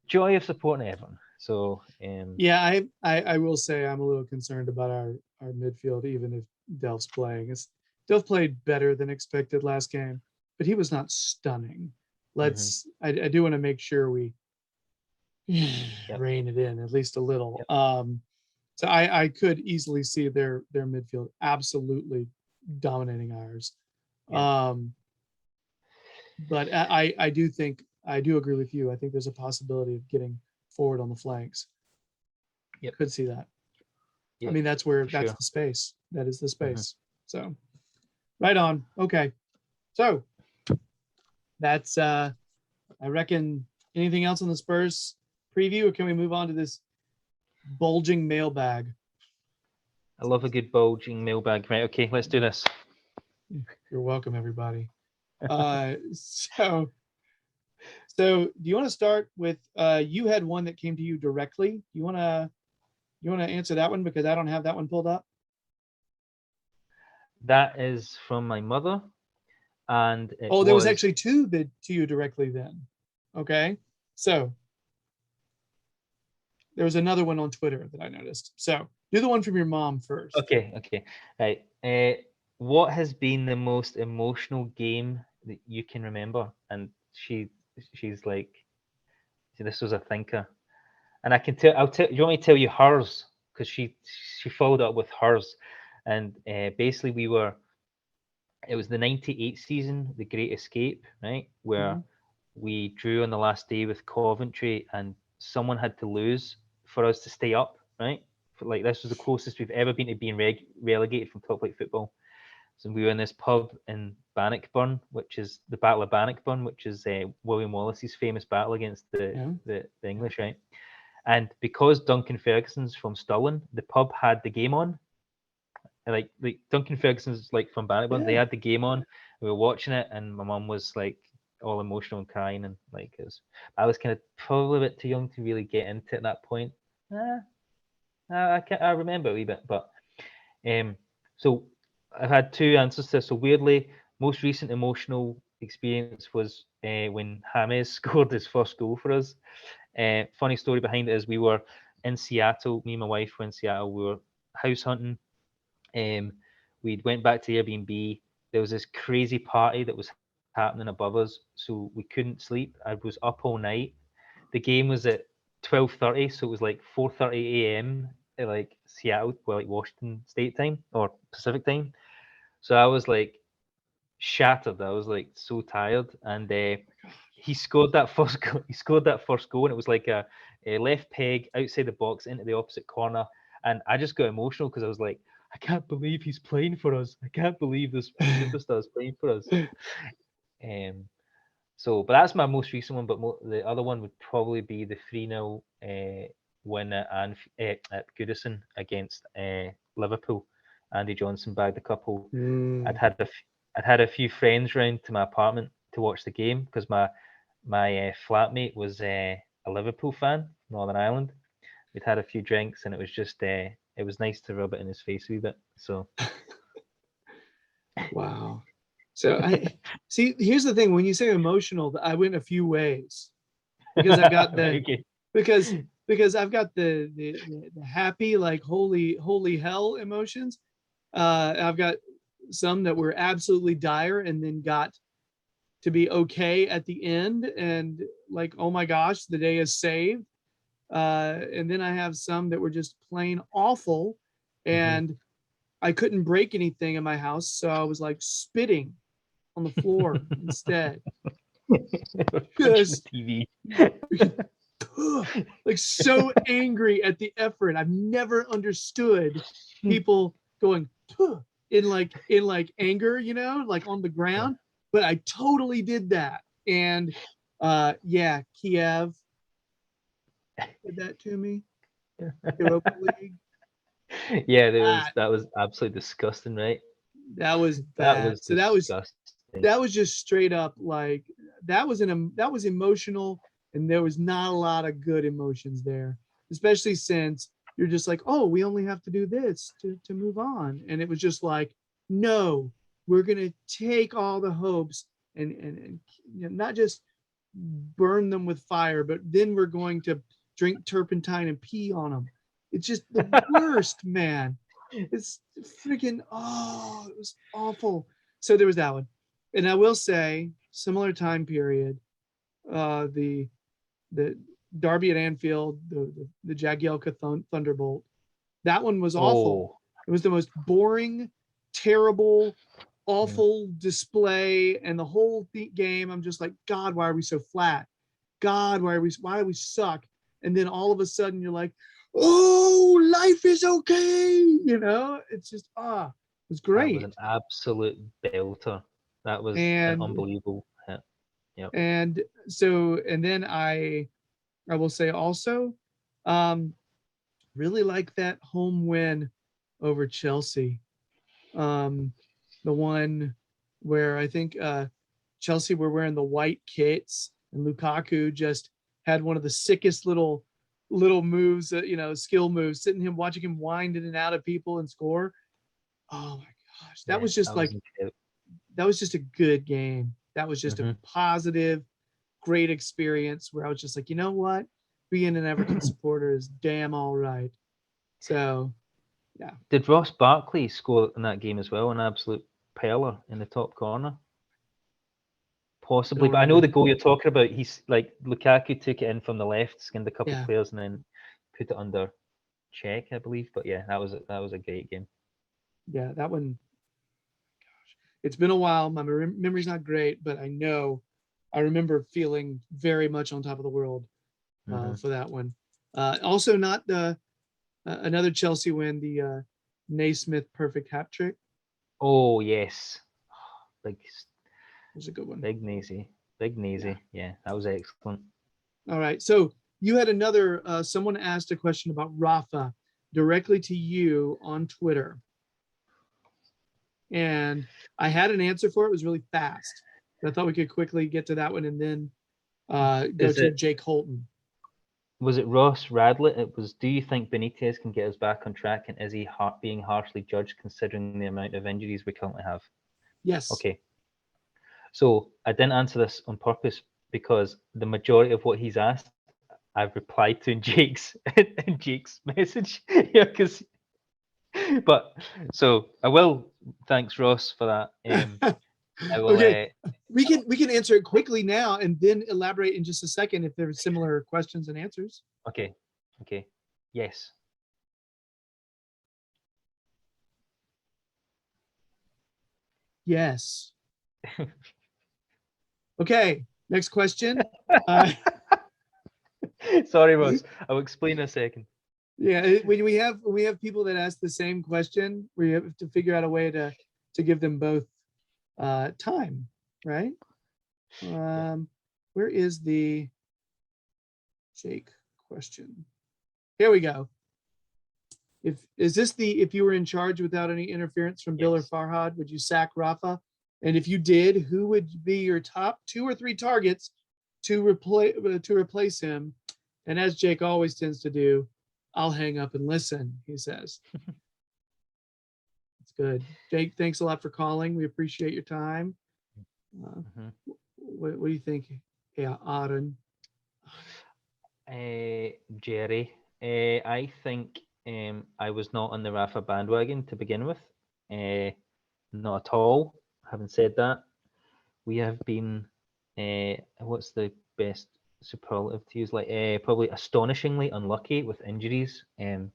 joy of supporting Everton. So Yeah, I will say I'm a little concerned about our midfield, even if Delph's playing. Delph played better than expected last game, but he was not stunning. I do want to make sure we Yep. rein it in at least a little. Yep. So I could easily see their midfield absolutely dominating ours. Yeah. But I do think I do agree with you. I think there's a possibility of getting forward on the flanks. Yep. Could see that. Yeah, I mean, that's for the sure. space. That is the space. So right on. Okay. So that's I reckon anything else on the Spurs preview, or can we move on to this bulging mailbag? I love a good bulging mailbag. Right, okay, let's do this. You're welcome, everybody. So do you want to start with you had one that came to you directly? You want to answer that one because I don't have that one pulled up? That is from my mother, and there was actually two that to you directly then. Okay. So there was another one on Twitter that I noticed. So do the one from your mom first. Okay. Right. What has been the most emotional game that you can remember? And she's like, this was a thinker. And I can tell. I'll tell. You want me to tell you hers? Because she followed up with hers, and basically it was the '98 season, the Great Escape, right, where we drew on the last day with Coventry, and someone had to lose for us to stay up, right? Like this was the closest we've ever been to being relegated from top flight football. So we were in this pub in Bannockburn, which is the Battle of Bannockburn, which is William Wallace's famous battle against the English, right? And because Duncan Ferguson's from Stirling, the pub had the game on. And like Duncan Ferguson's like from Bannockburn, they had the game on. We were watching it, and my mum was like all emotional and crying, and like I was kind of probably a bit too young to really get into it at that point. I remember a wee bit, but so I've had two answers to this. So weirdly, most recent emotional experience was when James scored his first goal for us. Funny story behind it is we were in Seattle. Me and my wife were in Seattle. We were house hunting. We went back to Airbnb. There was this crazy party that was happening above us, so we couldn't sleep. I was up all night. The game was at 12:30, so it was like 4:30 a.m. at like Seattle, well, like Washington State time or Pacific time. So I was like shattered. I was like so tired, and he scored that first goal. He scored that first goal, and it was like a left peg outside the box into the opposite corner, and I just got emotional because I was like, I can't believe he's playing for us. I can't believe this superstar is playing for us. So, but that's my most recent one. But the other one would probably be the 3-0 win at Goodison against Liverpool. Andy Johnson bagged a couple. I'd had a few friends round to my apartment to watch the game because my flatmate was a Liverpool fan, Northern Ireland. We'd had a few drinks, and it was just it was nice to rub it in his face a wee bit. So wow. So I see. Here's the thing: when you say emotional, I went a few ways because I've got the because I've got the happy, like holy hell emotions. I've got some that were absolutely dire and then got to be okay at the end, and like, oh my gosh, the day is saved. And then I have some that were just plain awful, and I couldn't break anything in my house, so I was like spitting on the floor instead. Just TV. like so angry at the effort. I've never understood people going in like anger, like on the ground. But I totally did that. And yeah, Kiev did that to me. Europa League. Yeah, that was absolutely disgusting, right? That was That bad. was So that was disgusting. that was just straight up like that was emotional, and there was not a lot of good emotions there, especially since you're just like, oh, we only have to do this to move on. And it was just like, no, we're gonna take all the hopes and not just burn them with fire, but then we're going to drink turpentine and pee on them. It's just the worst, man. It's freaking, oh, it was awful. So there was that one. And I will say, similar time period, the Derby at Anfield, the Jagielka Thunderbolt, that one was awful. It was the most boring, terrible, awful display, and the whole game. I'm just like, God, why are we so flat? God, why do we suck? And then all of a sudden, you're like, oh, life is okay. It's just it was great. That was an absolute belter. That was an unbelievable hit. Yep. And then I will say also, really like that home win over Chelsea. The one where I think Chelsea were wearing the white kits, and Lukaku just had one of the sickest little moves, skill moves, watching him wind in and out of people and score. Oh my gosh, that was just that was just a good game. That was just a positive, great experience where I was just like, you know what? Being an Everton supporter is damn all right. So, yeah. Did Ross Barkley score in that game as well? An absolute pearler in the top corner? Possibly, but I know the goal you're talking about. He's like Lukaku took it in from the left, skinned a couple of players, and then put it under check, I believe. But yeah, that was a great game. Yeah, that one. Gosh, it's been a while. My memory's not great, but I remember feeling very much on top of the world for that one. Also, not the another Chelsea win, the Naismith perfect hat trick. Oh yes, big. That was a good one. Big Nazy. Yeah, that was excellent. All right, so you had another. Someone asked a question about Rafa directly to you on Twitter, and I had an answer for it. It was really fast. I thought we could quickly get to that one and then go to Jake Holton. Was it Ross Radlett? It was, do you think Benitez can get us back on track, and is he being harshly judged considering the amount of injuries we currently have? Yes. Okay. So I didn't answer this on purpose because the majority of what he's asked, I've replied to in Jake's message. Yeah, but so I will. Thanks, Ross, for that. I will, okay, we can answer it quickly now and then elaborate in just a second if there are similar questions and answers. Okay. Yes. Yes. Okay. Next question. Sorry, Ross. I'll explain in a second. Yeah, when we have people that ask the same question, we have to figure out a way to give them both time, right? Where is the Jake question? Here we go. If you were in charge without any interference from Bill or Farhad, would you sack Rafa? And if you did, who would be your top 2 or 3 targets to replace him? And as Jake always tends to do, I'll hang up and listen, he says. That's good. Jake, thanks a lot for calling. We appreciate your time. What do you think? Yeah, Aaron. Gerry, I think I was not on the Rafa bandwagon to begin with. Not at all. Having said that, we have been, what's the best superlative to use? Like probably astonishingly unlucky with injuries. And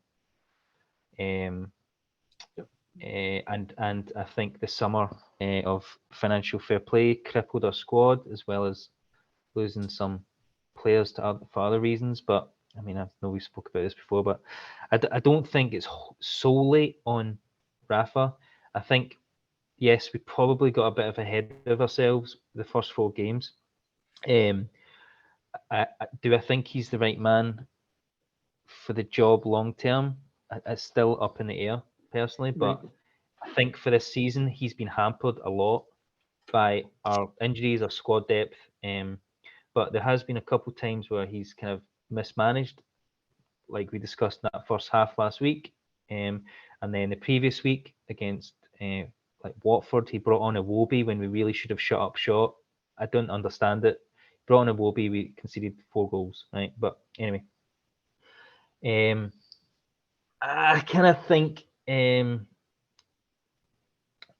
I think the summer of financial fair play crippled our squad, as well as losing some players for other reasons. But I mean, I know we spoke about this before, but I don't think it's solely on Rafa. I think, yes, we probably got a bit of ahead of ourselves the first 4 games. Do I think he's the right man for the job long term? It's still up in the air, personally. But I think for this season, he's been hampered a lot by our injuries or squad depth. But there has been a couple times where he's kind of mismanaged, like we discussed in that first half last week. And then the previous week against like Watford, he brought on Iwobi when we really should have shut up shop. I don't understand it. Brought on Iwobi, we conceded 4 goals, right? But anyway, I kind of think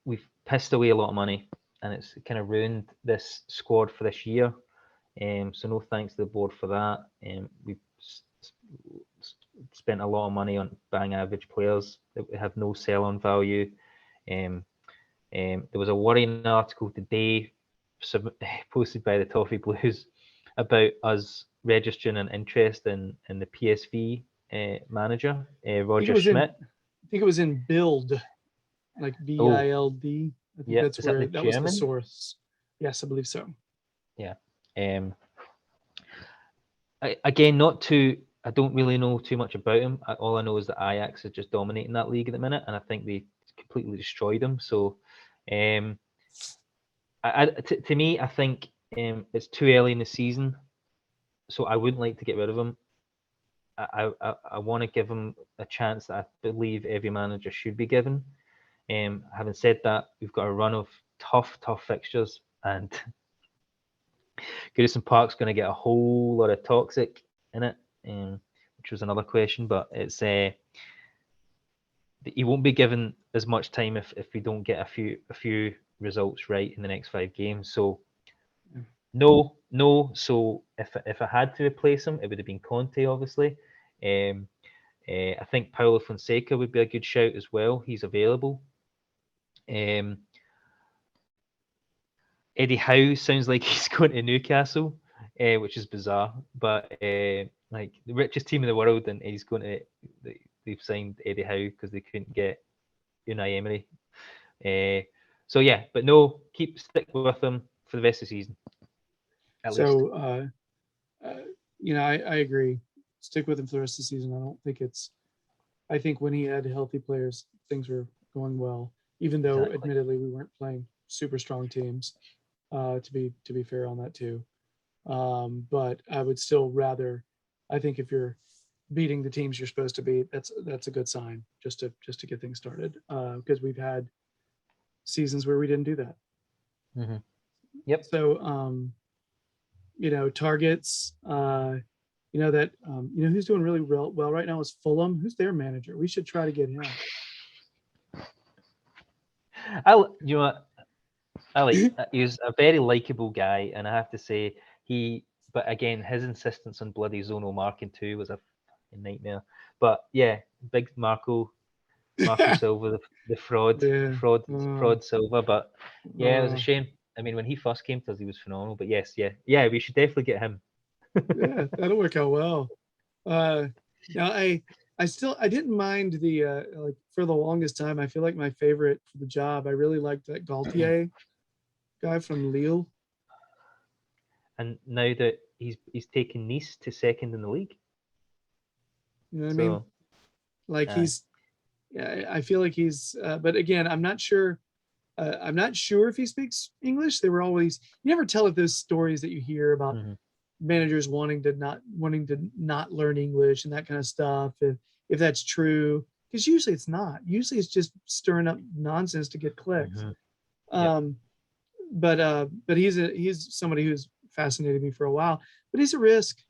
we've pissed away a lot of money, and it's kind of ruined this squad for this year. So no thanks to the board for that. We've spent a lot of money on buying average players that have no sell-on value. There was a worrying article today posted by the Toffee Blues about us registering an interest in the PSV manager, Roger Schmidt. I think it was in Bild, like BILD. I think that's where that was the source. Yes, I believe so. Yeah. I don't really know too much about him. All I know is that Ajax is just dominating that league at the minute, and I think they completely destroyed him. So, to me, I think it's too early in the season, so I wouldn't like to get rid of him. I want to give him a chance that I believe every manager should be given. Having said that, we've got a run of tough fixtures, and Goodison Park's going to get a whole lot of toxic in it, which was another question. But it's he won't be given as much time if we don't get a few results right in the next 5 games. So no. So if I had to replace him, it would have been Conte, obviously. I think Paulo Fonseca would be a good shout as well. He's available. Eddie Howe sounds like he's going to Newcastle, which is bizarre. But like the richest team in the world, and he's going to. They've signed Eddie Howe because they couldn't get Unai Emery. So yeah, but no, stick with him for the rest of the season. At least. I agree. Stick with him for the rest of the season. I think when he had healthy players, things were going well. Even though, admittedly, we weren't playing super strong teams. To be fair on that too, but I would still rather. I think if you're beating the teams you're supposed to beat, that's a good sign. Just to get things started. Because we've had seasons where we didn't do that. Mm-hmm. Yep. So targets. Who's doing really well right now is Fulham. Who's their manager? We should try to get him. He's a very likable guy, and I have to say but again, his insistence on bloody zonal marking too was a nightmare. But yeah, big Marco Silva, the fraud Silva. But yeah, it was a shame. I mean, when he first came to us, he was phenomenal. But yes, yeah, we should definitely get him. Yeah, that'll work out well. Now I didn't mind the like for the longest time. I feel like my favorite for the job. I really liked that Galtier guy from Lille. And now that he's taken Nice to second in the league. You know what I mean? Like I feel like he's. But again, I'm not sure. I'm not sure if he speaks English. They were always. You never tell if those stories that you hear about. Mm-hmm. Managers wanting to not learn English and that kind of stuff, if that's true, because usually it's not. Usually it's just stirring up nonsense to get clicks. Mm-hmm. But he's somebody who's fascinated me for a while. But he's a risk.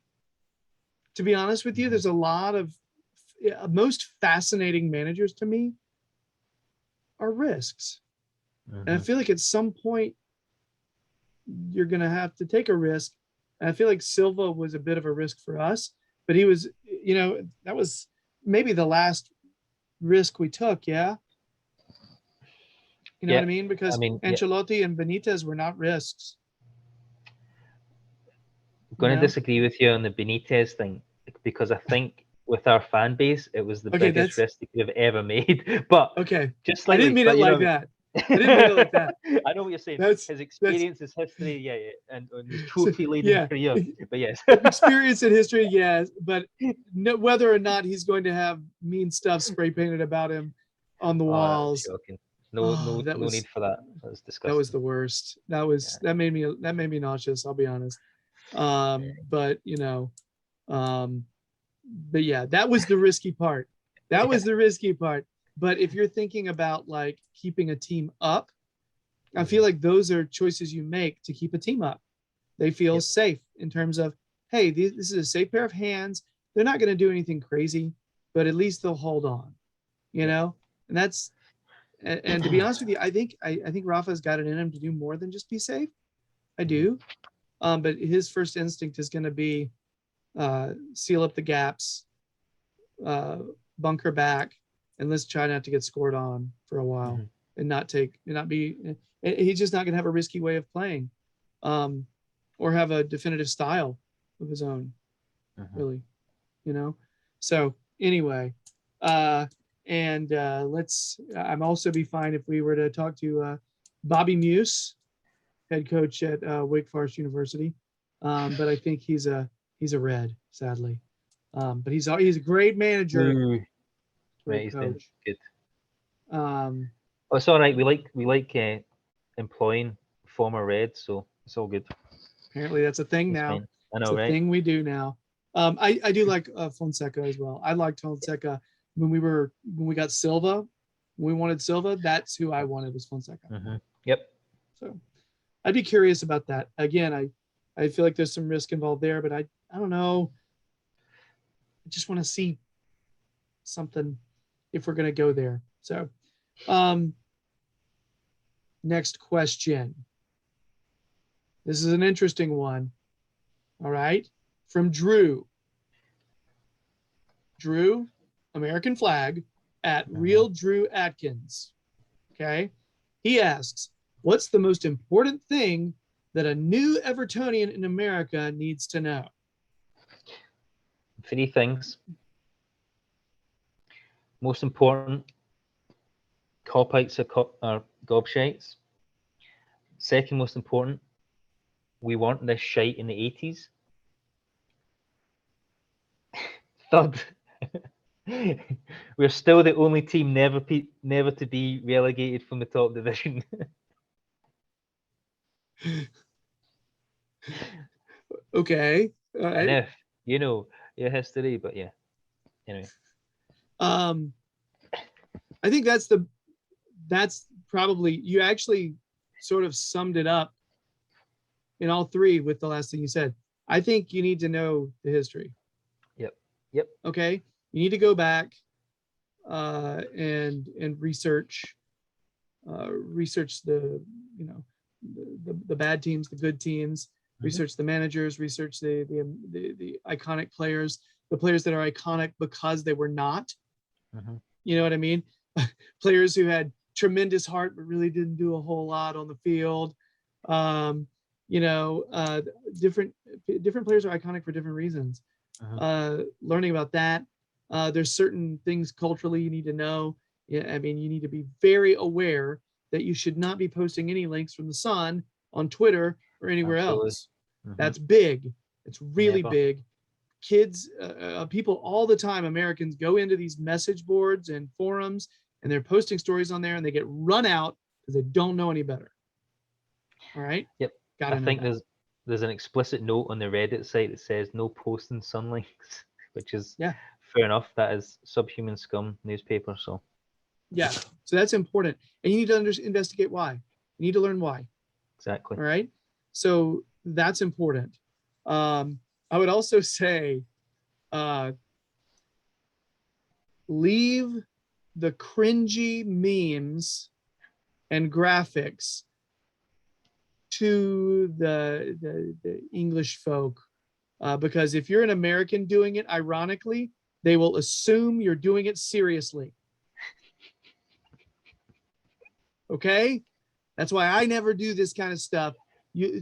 To be honest with you, there's a lot of most fascinating managers to me are risks, and I feel like at some point you're going to have to take a risk. And I feel like Silva was a bit of a risk for us, but he was, that was maybe the last risk we took. Yeah. You know what I mean? Because Ancelotti and Benitez were not risks. I'm going to disagree with you on the Benitez thing, because I think with our fan base, it was the biggest risk they could have ever made. But just like I didn't mean it like that. I didn't mean it like that. I know what you're saying. His experience, his history, and his trophy-laden career. But yes, experience and history, yes. But whether or not he's going to have mean stuff spray painted about him on the walls, No, Oh, no need for that. That's that was disgusting. the worst. Yeah. That made me nauseous. I'll be honest. But but yeah, that was the risky part. That was the risky part. But if you're thinking about like keeping a team up, I feel like those are choices you make to keep a team up. They feel Yep. safe in terms of, hey, this is a safe pair of hands. They're not going to do anything crazy, but at least they'll hold on, Yep. And that's and to be honest with you, I think Rafa's got it in him to do more than just be safe. I do. But his first instinct is going to be seal up the gaps, uh, bunker back, and let's try not to get scored on for a while and not be. He's just not going to have a risky way of playing, or have a definitive style of his own, really, So anyway, and I'm also be fine if we were to talk to Bobby Muse, head coach at Wake Forest University, but I think he's a Red, sadly. But he's a great manager, Ooh, right, great he's been coach. good. Um, Oh, it's all right. We like employing former Reds, so it's all good. Apparently, that's a thing It's now. fine. I It's know, a right? thing we do now. I do like Fonseca as well. I liked Fonseca when we got Silva. When we wanted Silva, that's who I wanted was Fonseca. Yep. So I'd be curious about that. Again, I feel like there's some risk involved there, but I don't know. I just want to see something if we're going to go there. So, next question. This is an interesting one. All right. From Drew. Drew, American flag, at Real Drew Atkins. Okay. He asks, what's the most important thing that a new Evertonian in America needs to know? 3 things. Most important, cop-outs are gobshites. Second most important, we weren't this shite in the 80s. Third, we're still the only team never to be relegated from the top division. Okay. All right. And if you know your history, but yeah. Anyway. I think that's probably, you actually sort of summed it up in all 3 with the last thing you said. I think you need to know the history. Yep. Okay. You need to go back and research the the bad teams, the good teams, research the managers, research the iconic players, the players that are iconic because they were not. You know what I mean? Players who had tremendous heart but really didn't do a whole lot on the field. Different players are iconic for different reasons. Learning about that. There's certain things culturally you need to know. Yeah, I mean, you need to be very aware that you should not be posting any links from the Sun on Twitter or anywhere else. That's big. It's really big. Kids, people all the time, Americans go into these message boards and forums and they're posting stories on there and they get run out because they don't know any better. All right. Yep. Gotta I know think that. there's an explicit note on the Reddit site that says no posting Sun links, which is fair enough. That is subhuman scum newspaper. So yeah, so that's important, and you need to investigate why. You need to learn why. Exactly. All right. So that's important. I would also say, leave the cringy memes and graphics to the English folk, because if you're an American doing it ironically, they will assume you're doing it seriously. Okay? That's why I never do this kind of stuff.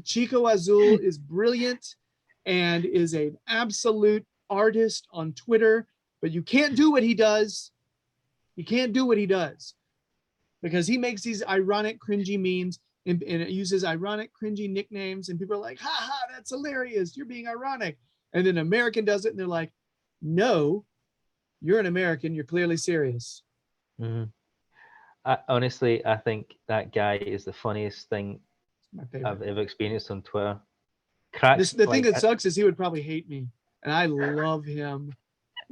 Chico Azul is brilliant and is an absolute artist on Twitter, but you can't do what he does. You can't do what he does because he makes these ironic, cringy memes and uses ironic, cringy nicknames, and people are like, ha ha, that's hilarious. You're being ironic. And then American does it and they're like, no, you're an American. You're clearly serious. Honestly, I think that guy is the funniest thing My I've favorite. ever experienced on Twitter. The thing Like, that sucks is he would probably hate me, and I love him.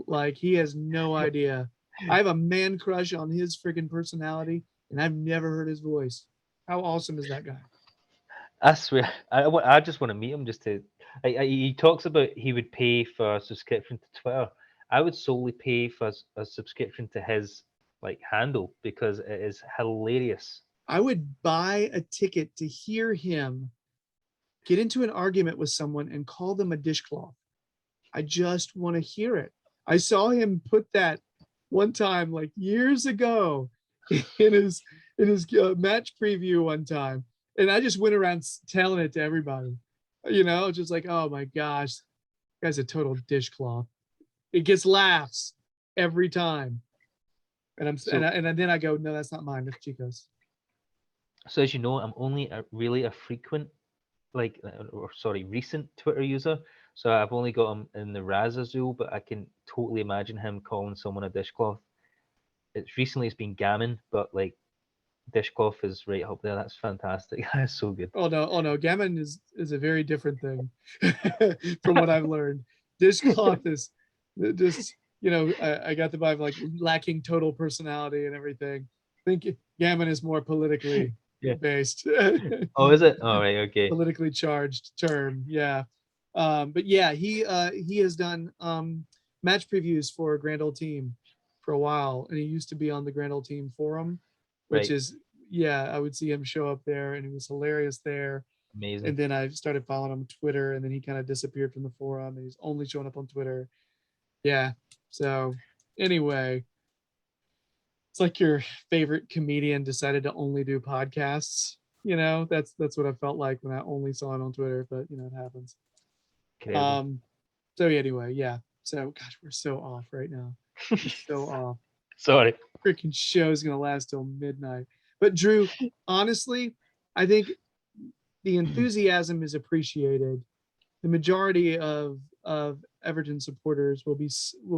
Like he has no idea. I have a man crush on his freaking personality, and I've never heard his voice. How awesome is that guy? I swear, I just want to meet him just to. He talks about he would pay for a subscription to Twitter. I would solely pay for a subscription to his like handle because it is hilarious. I would buy a ticket to hear him get into an argument with someone and call them a dishcloth. I just want to hear it. I saw him put that one time, like years ago, in his match preview one time, and I just went around telling it to everybody. Just like, oh my gosh, guy's a total dishcloth. It gets laughs every time, and So, then I go, no, that's not mine. That's Chico's. so as you know, I'm only really a frequent, like, or sorry, recent Twitter user. So I've only got him in the Razazul, but I can totally imagine him calling someone a dishcloth. It's been Gammon, but like dishcloth is right up there. That's fantastic. That's so good. Oh no, gammon is a very different thing from what I've learned. Dishcloth is just I got the vibe like lacking total personality and everything. I think gammon is more politically Yeah. based, Oh, is it? All right. Okay. politically charged term. Yeah, but yeah, he has done match previews for a Grand Old Team for a while, and he used to be on the Grand Old Team forum, which Right. is yeah, I would see him show up there, and he was hilarious there. Amazing. And then I started following him on Twitter, and then he kind of disappeared from the forum, and he's only showing up on Twitter. Yeah. So anyway, it's like your favorite comedian decided to only do podcasts. That's what I felt like when I only saw him on Twitter, but it happens. Incredible. Um, so anyway, yeah. So gosh, we're so off right now. We're so off. Sorry. Freaking show is gonna last till midnight. But Drew, honestly, I think the enthusiasm is appreciated. The majority of Everton supporters will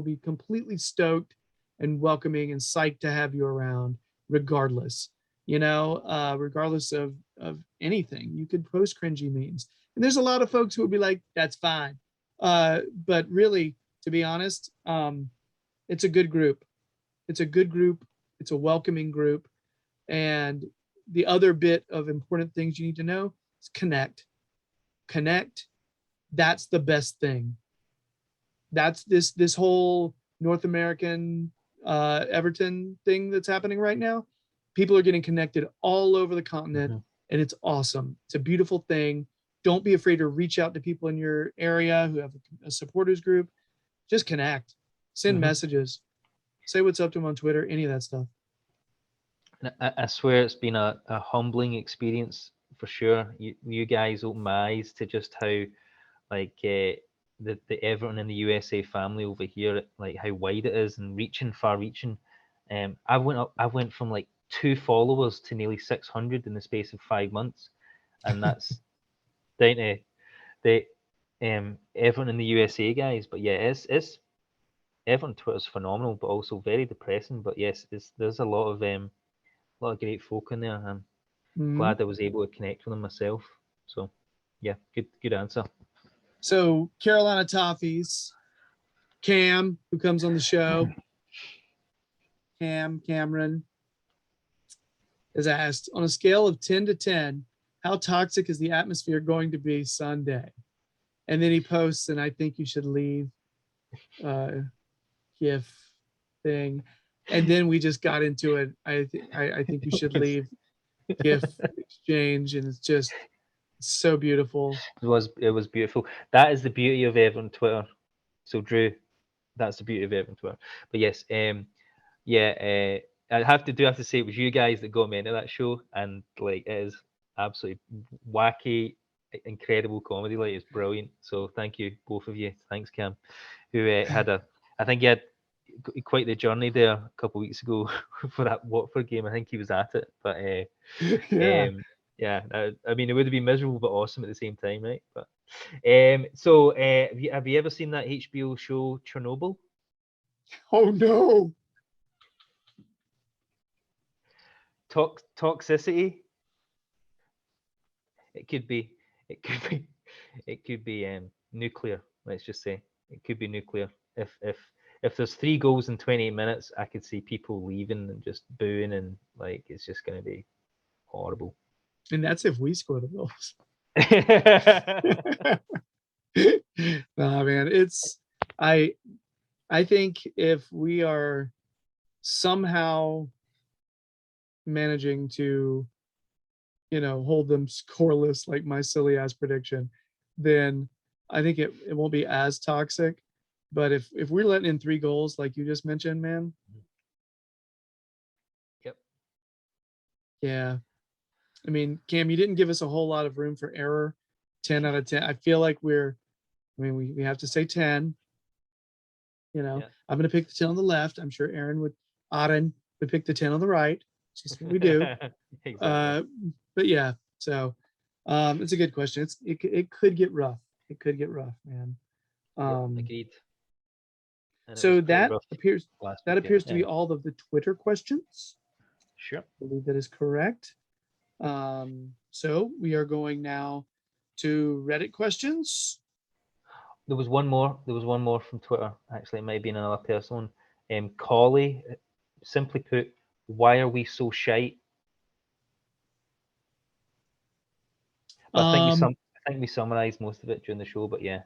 be completely stoked and welcoming and psyched to have you around, regardless. Regardless of anything, you could post cringy memes, and there's a lot of folks who would be like, "That's fine," but really, to be honest, it's a good group. It's a good group. It's a welcoming group, and the other bit of important things you need to know is connect. That's the best thing. That's this whole North American Everton thing that's happening right now. People are getting connected all over the continent, Mhm. and it's awesome. It's a beautiful thing. Don't be afraid to reach out to people in your area who have a supporters group. Just connect, send Mhm. messages, say what's up to them on Twitter, any of that stuff. And I swear it's been a humbling experience for sure. You guys opened my eyes to just how like the Everton and the USA family over here, like how wide it is and far reaching. I went from like 2 followers to nearly 600 in the space of 5 months, and that's down to the Everton and the USA guys. But yeah, it's Everton Twitter's phenomenal, but also very depressing. But yes, there's a lot of great folk in there. I'm Mhm. glad I was able to connect with them myself. So yeah, good answer. So Carolina Toffees, Cam, who comes on the show, Cameron, is asked on a scale of 10 to 10, how toxic is the atmosphere going to be Sunday? And then he posts, and I think you should leave GIF thing. And then we just got into it. I think you should leave GIF exchange, and it's just so beautiful. It was beautiful. That is the beauty of Everton Twitter. So Drew, that's the beauty of Everton Twitter. But yes, yeah, I have to say it was you guys that got me into that show, and like it is absolutely wacky, incredible comedy. Like it's brilliant. So thank you both of you. Thanks, Cam, who I think he had quite the journey there a couple of weeks ago for that Watford game. I think he was at it, but Yeah. yeah, I mean, it would have been miserable but awesome at the same time, right? But so have you ever seen that HBO show Chernobyl? Oh no. Toxicity. It could be. It could be. It could be nuclear. Let's just say it could be nuclear. If there's 3 goals in 28 minutes, I could see people leaving and just booing, and like it's just going to be horrible. And that's if we score the goals. Nah, man, I think if we are somehow managing to, hold them scoreless like my silly ass prediction, then I think it won't be as toxic. But if we're letting in 3 goals like you just mentioned, man. Yep. Yeah. I mean, Cam, you didn't give us a whole lot of room for error. 10 out of 10. I feel like we have to say 10. Yeah. I'm going to pick the 10 on the left. I'm sure Auden would pick the 10 on the right. It's just what we do. Exactly. But yeah, so it's a good question. It could get rough. It could get rough, man. Agreed. So that appears to be yeah. all of the Twitter questions. Sure. I believe that is correct. So we are going now to Reddit questions. There was one more from Twitter. Actually, it might be another person. Collie, simply put, why are we so shite? But I think we summarized most of it during the show. But yeah.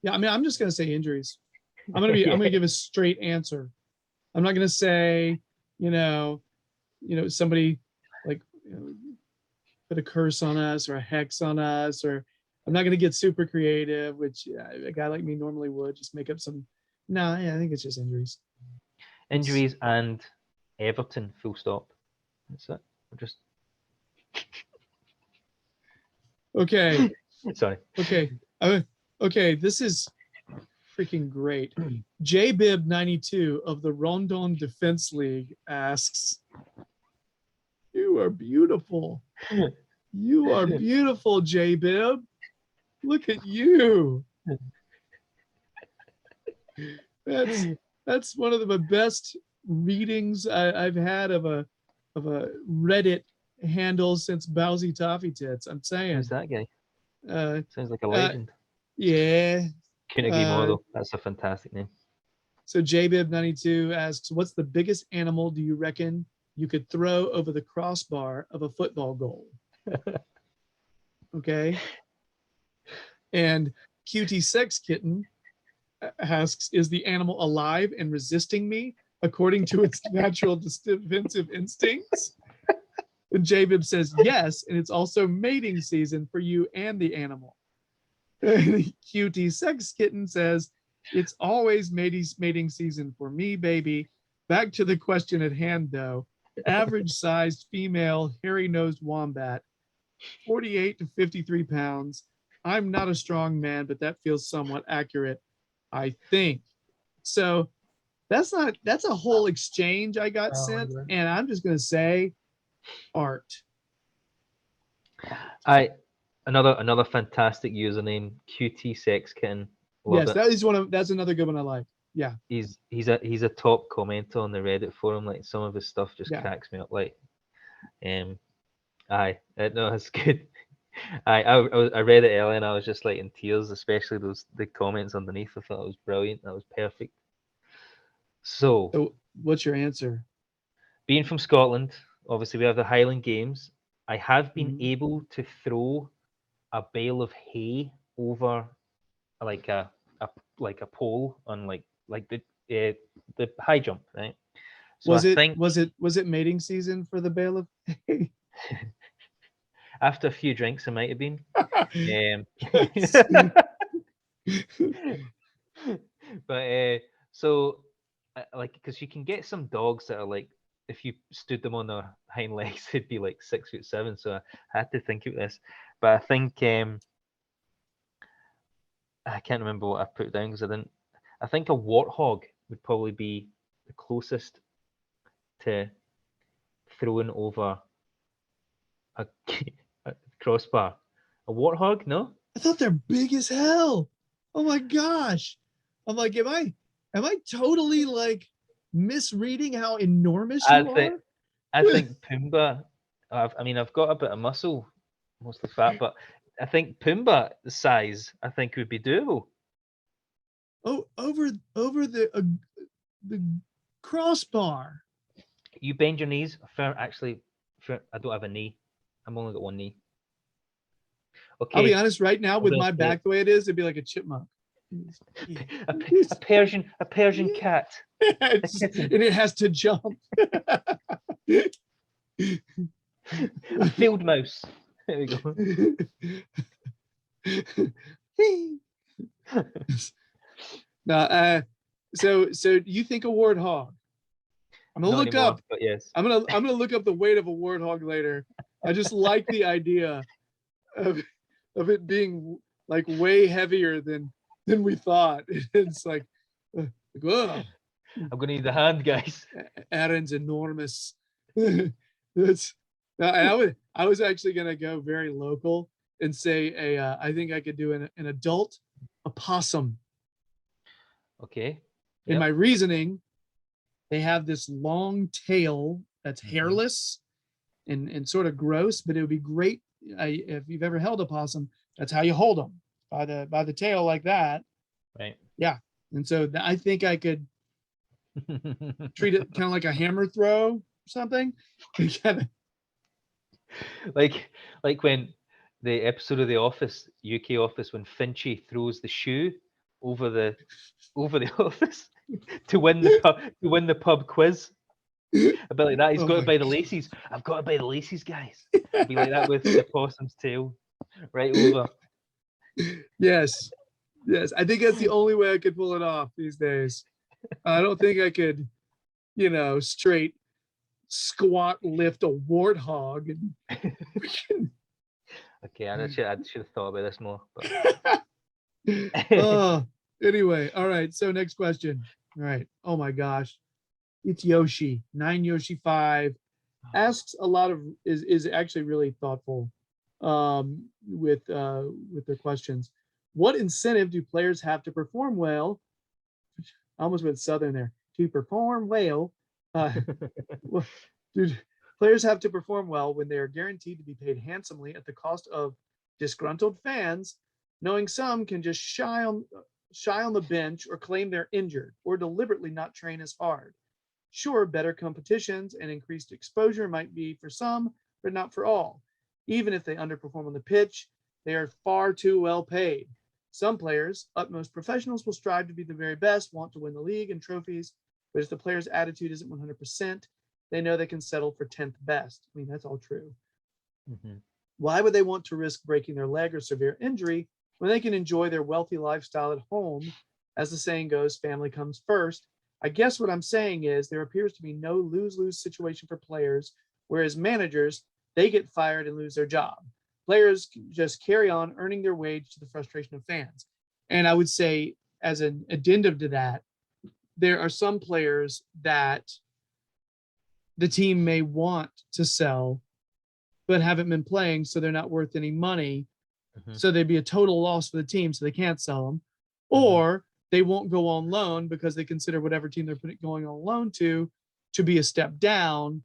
Yeah, I mean, I'm just gonna say injuries. I'm gonna give a straight answer. I'm not gonna say, somebody like put a curse on us or a hex on us, or I'm not gonna get super creative, which a guy like me normally would, just make up some. No, yeah, I think it's just injuries. Injuries and Everton, full stop. That's it. Just okay. Sorry. Okay. Okay. This is freaking great. JBib92 of the Rondon Defense League asks, "You are beautiful. You are beautiful, JBib. Look at you." That's one of the best readings I've had of a Reddit handle since Bowsey Toffee Tits. I'm saying. Who's that guy? Sounds like a legend. Yeah. Couldn't agree more though. That's a fantastic name. So JBib92 asks, "What's the biggest animal do you reckon you could throw over the crossbar of a football goal?" Okay. And QT Sex Kitten asks, "Is the animal alive and resisting me according to its natural defensive instincts?" And JBib says yes, and it's also mating season for you and the animal. And QT Sex Kitten says, "It's always mating season for me, baby. Back to the question at hand, though. Average sized female hairy-nosed wombat, 48 to 53 pounds. I'm not a strong man, but that feels somewhat accurate, I think." So that's a whole exchange I got sent, and I'm just gonna say art. Another fantastic username, QT Sex Kitten. Yes, that's another good one I like. Yeah. He's a top commenter on the Reddit forum. Like some of his stuff just cracks me up. Like, no, it's good. I read it earlier and I was just like in tears, especially the comments underneath. I thought it was brilliant. That was perfect. So what's your answer? Being from Scotland, obviously we have the Highland Games. I have been able to throw a bale of hay over like a pole on like the high jump, right? So was it mating season for the bale of hay? After a few drinks, it might have been. But so like, because you can get some dogs that are like, if you stood them on their hind legs, they'd be like 6'7". So I had to think of this, but I think I can't remember what I put down because I didn't. I think a warthog would probably be the closest to throwing over a crossbar. A warthog? No? I thought they're big as hell. Oh my gosh. I'm like, am I totally like misreading how enormous you are? I think Pumbaa. I've got a bit of muscle, mostly fat, but I think Pumbaa size, I think would be doable. Oh, over the crossbar. You bend your knees. Actually, I don't have a knee. I'm only got one knee. Okay. I'll be honest. Right now, with gonna my say- back the way it is, it'd be like a chipmunk. a Persian cat. And it has to jump. A field mouse. There we go. No, so you think a warthog? I'm gonna Not look anymore, up. but yes. I'm gonna look up the weight of a warthog later. I just like the idea of it being like way heavier than we thought. It's like, whoa, I'm gonna need the hand, guys. Aaron's enormous. That's I was actually gonna go very local and say I think I could do an adult opossum. Okay. In Yep. my reasoning, they have this long tail that's hairless and sort of gross, but it would be great if you've ever held a possum. That's how you hold them, by the tail like that. Right. Yeah, and so I think I could treat it kind of like a hammer throw or something. like when the episode of The Office, UK Office, when Finchy throws the shoe over the office to win the pub quiz. A bit like that. He's Oh got my to buy the laces. I've got to buy the laces, guys. It'd be like that with the possum's tail, right over. Yes, I think that's the only way I could pull it off these days. I don't think I could, straight squat lift a warthog. Okay, I should have thought about this more. Oh, anyway, all right. So next question. All right. Oh my gosh, it's Yoshi 9Yoshi5 asks a lot of is actually really thoughtful with their questions. What incentive do players have to perform well? I almost went southern there. To perform well, dude, players have to perform well when they are guaranteed to be paid handsomely at the cost of disgruntled fans, knowing some can just shy on the bench or claim they're injured or deliberately not train as hard. Sure, better competitions and increased exposure might be for some, but not for all. Even if they underperform on the pitch, they are far too well paid. Some players, utmost professionals, will strive to be the very best, want to win the league and trophies, but if the player's attitude isn't 100%, they know they can settle for 10th best. I mean, that's all true. Mm-hmm. Why would they want to risk breaking their leg or severe injury when they can enjoy their wealthy lifestyle at home? As the saying goes, family comes first. I guess what I'm saying is there appears to be no lose-lose situation for players, whereas managers, they get fired and lose their job. Players just carry on earning their wage to the frustration of fans. And I would say, as an addendum to that, there are some players that the team may want to sell, but haven't been playing, so they're not worth any money. Mm-hmm. So they'd be a total loss for the team, so they can't sell them. Or they won't go on loan because they consider whatever team they're going on loan to be a step down,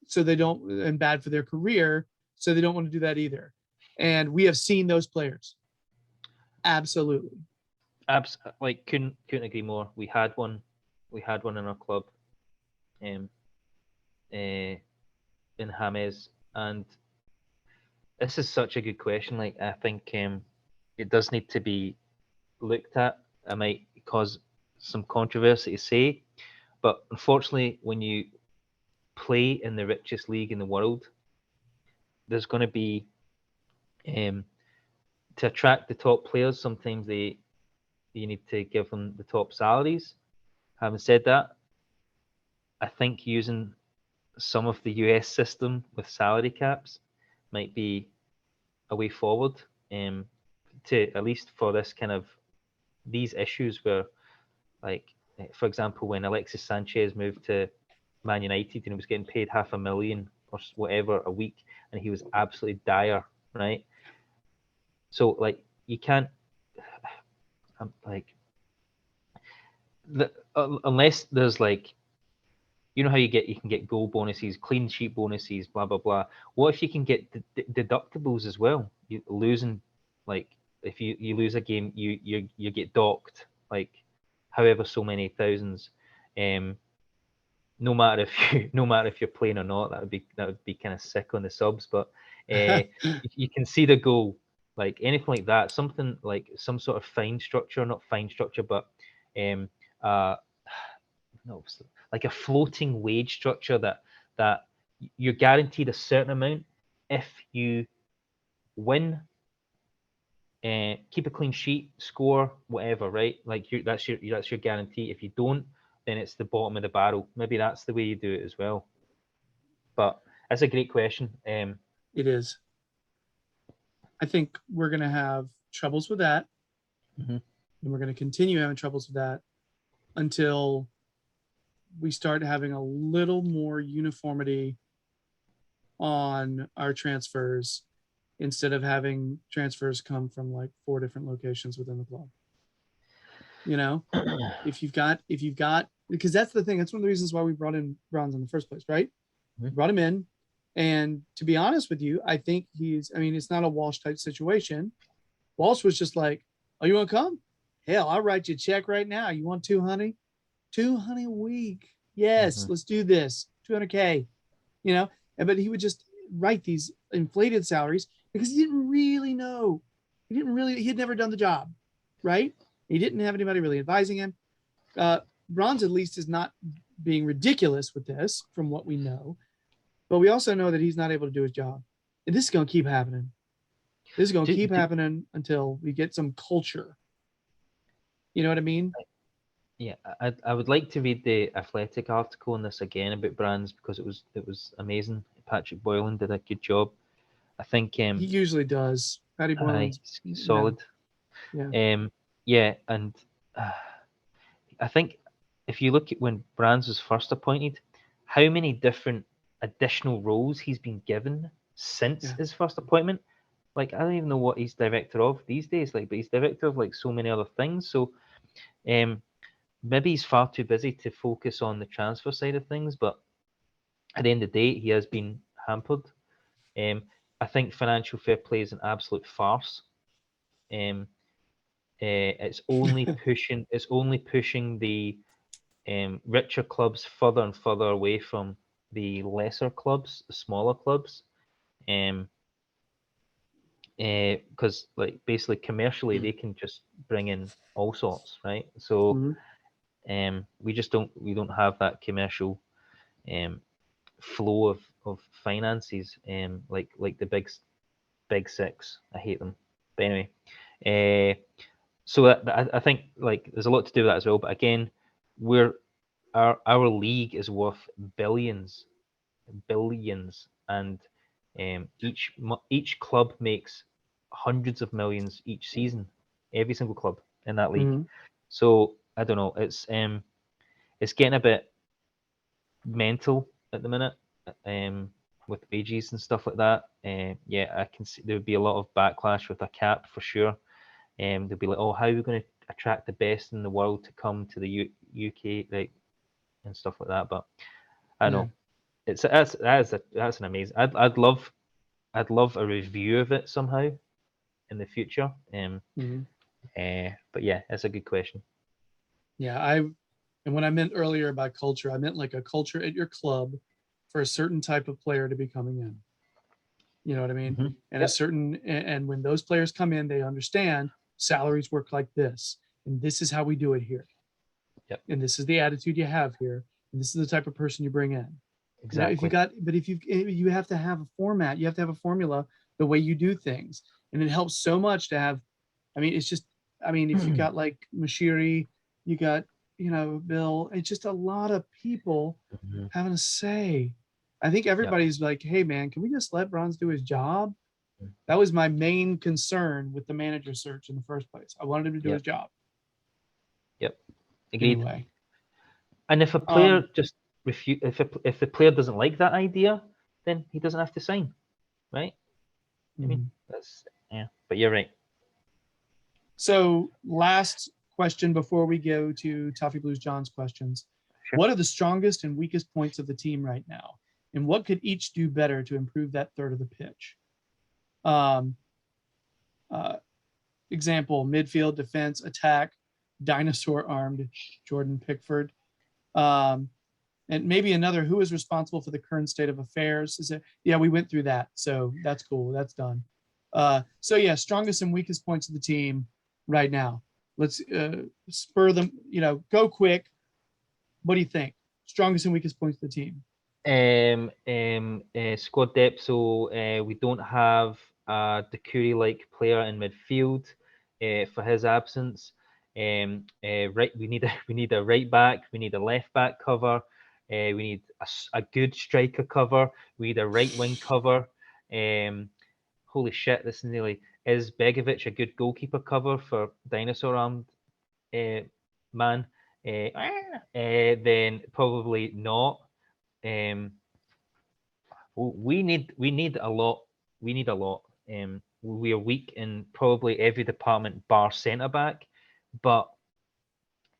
so they don't, and bad for their career, so they don't want to do that either. And we have seen those players. Absolutely. Like couldn't agree more. We had one in our club, in James, and this is such a good question. Like I think it does need to be looked at. It might cause some controversy to say, but unfortunately, when you play in the richest league in the world, there's going to be to attract the top players. Sometimes you need to give them the top salaries. Having said that, I think using some of the US system with salary caps might be a way forward, to at least for this kind of these issues where, like, for example, when Alexis Sanchez moved to Man United and he was getting paid $500,000 or whatever a week, and he was absolutely dire, right? So like you can't, like, unless there's like, you know how you can get goal bonuses, clean sheet bonuses, blah blah blah. What if you can get deductibles as well? You losing, like, if you lose a game, you get docked, like, however so many thousands, no matter if you're playing or not. That would be kind of sick on the subs, but you can see the goal, like anything like that, something like some sort of fine structure, not fine structure, but uh no, like a floating wage structure that you're guaranteed a certain amount if you win, keep a clean sheet, score, whatever, right? Like that's your guarantee. If you don't, then it's the bottom of the barrel. Maybe that's the way you do it as well. But that's a great question. It is. I think we're going to have troubles with that. Mhm. And we're going to continue having troubles with that until we start having a little more uniformity on our transfers instead of having transfers come from like 4 different locations within the club. You know, if you've got, because that's the thing, that's one of the reasons why we brought in Bronze in the first place, right? Mhm. Brought him in. And to be honest with you, I think it's not a Walsh type situation. Walsh was just like, oh, you want to come? Hell, I'll write you a check right now. You want 200? 200 a week. Yes, Mhm. let's do this. 200K, you know? But he would just write these inflated salaries because he didn't really know. He had never done the job, right? He didn't have anybody really advising him. Bronze, at least, is not being ridiculous with this from what we know. But we also know that he's not able to do his job. And this is going to keep happening. This is going to Do, keep do, happening until we get some culture. You know what I mean? yeah, I would like to read the Athletic article on this again about brands because it was amazing. Patrick Boylan did a good job. I think He usually does. Patty Boylan's, solid. yeah. Yeah, and I think if you look at when Brands was first appointed, how many different additional roles he's been given since Yeah. his first appointment. Like, I don't even know what he's director of these days. Like, but he's director of like so many other things. So maybe he's far too busy to focus on the transfer side of things. But at the end of the day, he has been hampered. I think financial fair play is an absolute farce. Um, it's only pushing the richer clubs further and further away from the lesser clubs, the smaller clubs, because like basically commercially they can just bring in all sorts, right? So Mhm. we don't have that commercial flow of finances, like the big six. I hate them, but anyway. So I think like there's a lot to do with that as well. But again, we're our league is worth billions, and each club makes hundreds of millions each season, every single club in that league. Mhm. So I don't know, it's getting a bit mental at the minute, with wages and stuff like that. Yeah, I can see there would be a lot of backlash with a cap for sure. They'll be like, oh, how are we going to attract the best in the world to come to the UK, like, and stuff like that. But I don't Yeah. know. That's an amazing. I'd love a review of it somehow in the future. Mhm. But yeah, that's a good question. Yeah. And when I meant earlier about culture, I meant like a culture at your club for a certain type of player to be coming in. You know what I mean? Hmm. And Yep. and when those players come in, they understand salaries work like this, and this is how we do it here, Yep. and this is the attitude you have here, and this is the type of person you bring in. You know, Exactly. if you have to have a format, you have to have a formula, the way you do things, and it helps so much to have. I mean, it's just, I mean, if you got like Mashiri, you got, Bill, it's just a lot of people Mhm. having a say. I think Yep. everybody's like, hey man, can we just let Bronze do his job? That was my main concern with the manager search in the first place. I wanted him to do his Yep. job. Yep. Agreed. Anyway, And if a player just refuse, if the player doesn't like that idea, then he doesn't have to sign, right? I mean, that's yeah. But you're right. so last question before we go to Toffee Blues John's questions. What are the strongest and weakest points of the team right now? And what could each do better to improve that third of the pitch? Example, midfield, defense, attack, dinosaur-armed Jordan Pickford. And maybe another, who is responsible for the current state of affairs? Is it? Yeah, we went through that. So that's cool. That's done. So yeah, strongest and weakest points of the team right now. Let's spur them, go quick. What do you think? Strongest and weakest points of the team. Squad depth. So we don't have a Dakuri-like player in midfield for his absence. Right, we need a right back. We need a left back cover. We need a good striker cover. We need a right wing cover. Holy shit! This is nearly. Is Begovic a good goalkeeper cover for dinosaur armed man? Then probably not. We need a lot. We need a lot. We are weak in probably every department bar centre back, but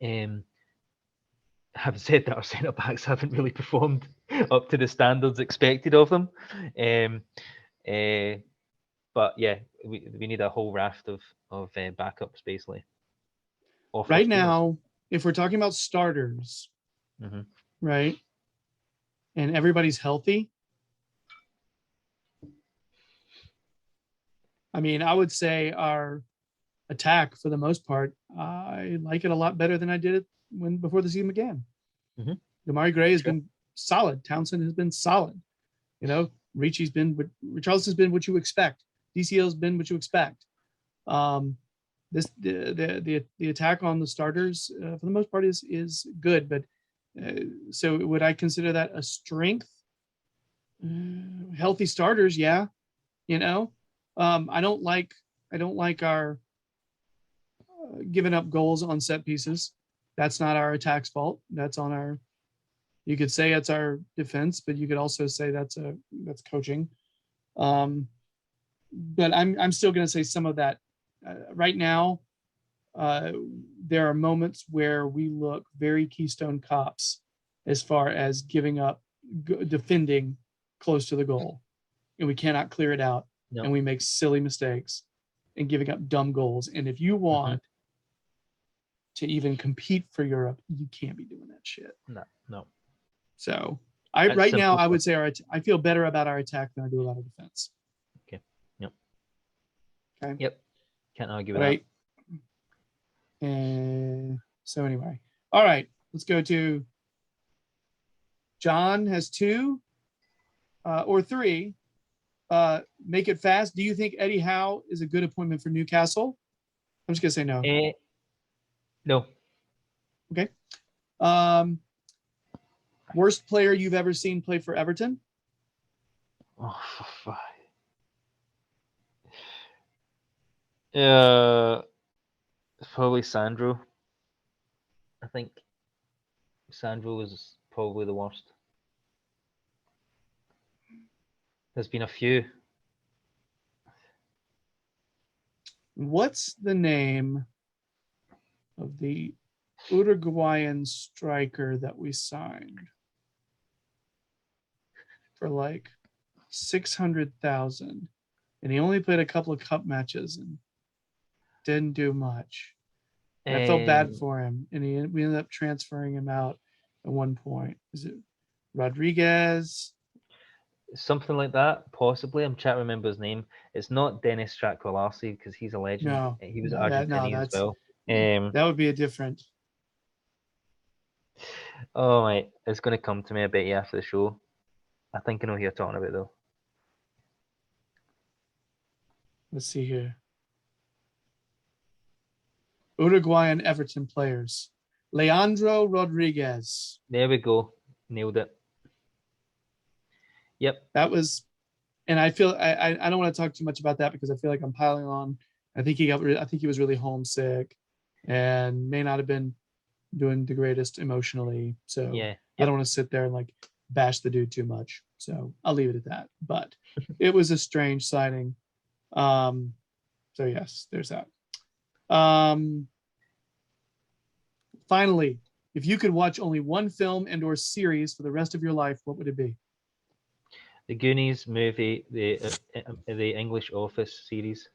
having said that, our centre backs haven't really performed up to the standards expected of them. But yeah, we need a whole raft of backups basically. Right now, if we're talking about starters, right, and everybody's healthy, I mean, I would say our attack, for the most part, I like it a lot better than I did it before the season began. Damari Gray has been solid. Townsend has been solid. Richarlison's been what you expect. DCL's been what you expect. The attack on the starters for the most part is good, but so would I consider that a strength? Healthy starters, yeah. I don't like our giving up goals on set pieces. That's not our attack's fault. That's on our. You could say it's our defense, but you could also say that's coaching. But I'm still going to say some of that. Right now, there are moments where we look very Keystone Cops as far as giving up, defending close to the goal, and we cannot clear it out, and we make silly mistakes and giving up dumb goals. And if you want to even compete for Europe, you can't be doing that shit. No. So right now, I would say I feel better about our attack than I do about our defense. Okay. Yep. Okay. Yep. Can't argue with that. And so anyway, all right, let's go to John has 2 or 3. Make it fast. Do you think Eddie Howe is a good appointment for Newcastle? I'm just gonna say no. No. Okay. Worst player you've ever seen play for Everton? Oh, fuck. It's probably Sandro. I think Sandro was probably the worst. There's been a few. What's the name of the Uruguayan striker that we signed for like 600,000, and he only played a couple of cup matches and didn't do much. And I felt bad for him, and we ended up transferring him out at one point. Is it Rodriguez? Something like that, possibly. I'm trying to remember his name. It's not Dennis Stratkolarski because he's a legend. No, he was Argentinian as well. That would be a different. Oh my, it's going to come to me a bit after the show. I think I know who you're talking about though. Let's see here. Uruguayan Everton players. Leandro Rodriguez. There we go. Nailed it. Yep. That was, and I feel I don't want to talk too much about that because I feel like I'm piling on. I think he was really homesick and may not have been doing the greatest emotionally. So yeah. I don't want to sit there and like bash the dude too much. So I'll leave it at that. But it was a strange signing. So yes, there's that. Finally, If you could watch only one film and or series for the rest of your life, what would it be? The Goonies movie, the English Office series.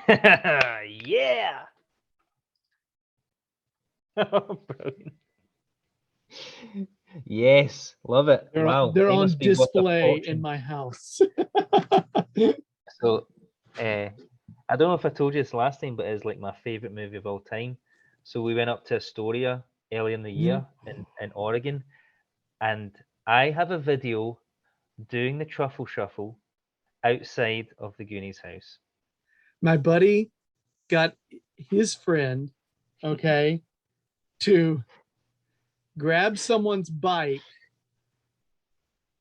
Yeah. Oh, brilliant. Yes, love it. Wow, They're they on must be worth a display in fortune. my house. So, I don't know if I told you this last time, but it's like my favorite movie of all time. So we went up to Astoria earlier in the year in Oregon, and I have a video doing the truffle shuffle outside of the Goonies house. My buddy got his friend, okay, to grab someone's bike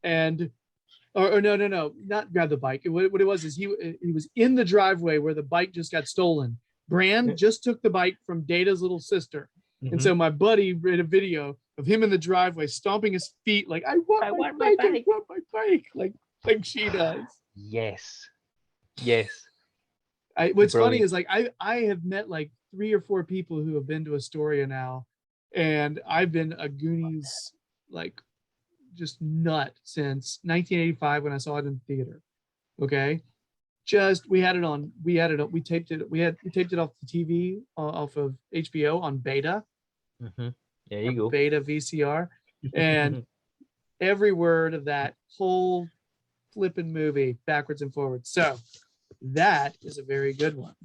and or no, not grab the bike. What it was is he was in the driveway where the bike just got stolen. Brand just took the bike from Data's little sister. And so my buddy made a video of him in the driveway stomping his feet like, I want my bike, like she does. Yes. What's Brilliant. funny is like I have met like 3 or 4 people who have been to Astoria now, and I've been a Goonies like just nut since 1985 when I saw it in the theater. Okay, we taped it off the TV off of HBO on beta. There you go. Beta VCR, and every word of that whole flipping movie backwards and forwards. So that is a very good one.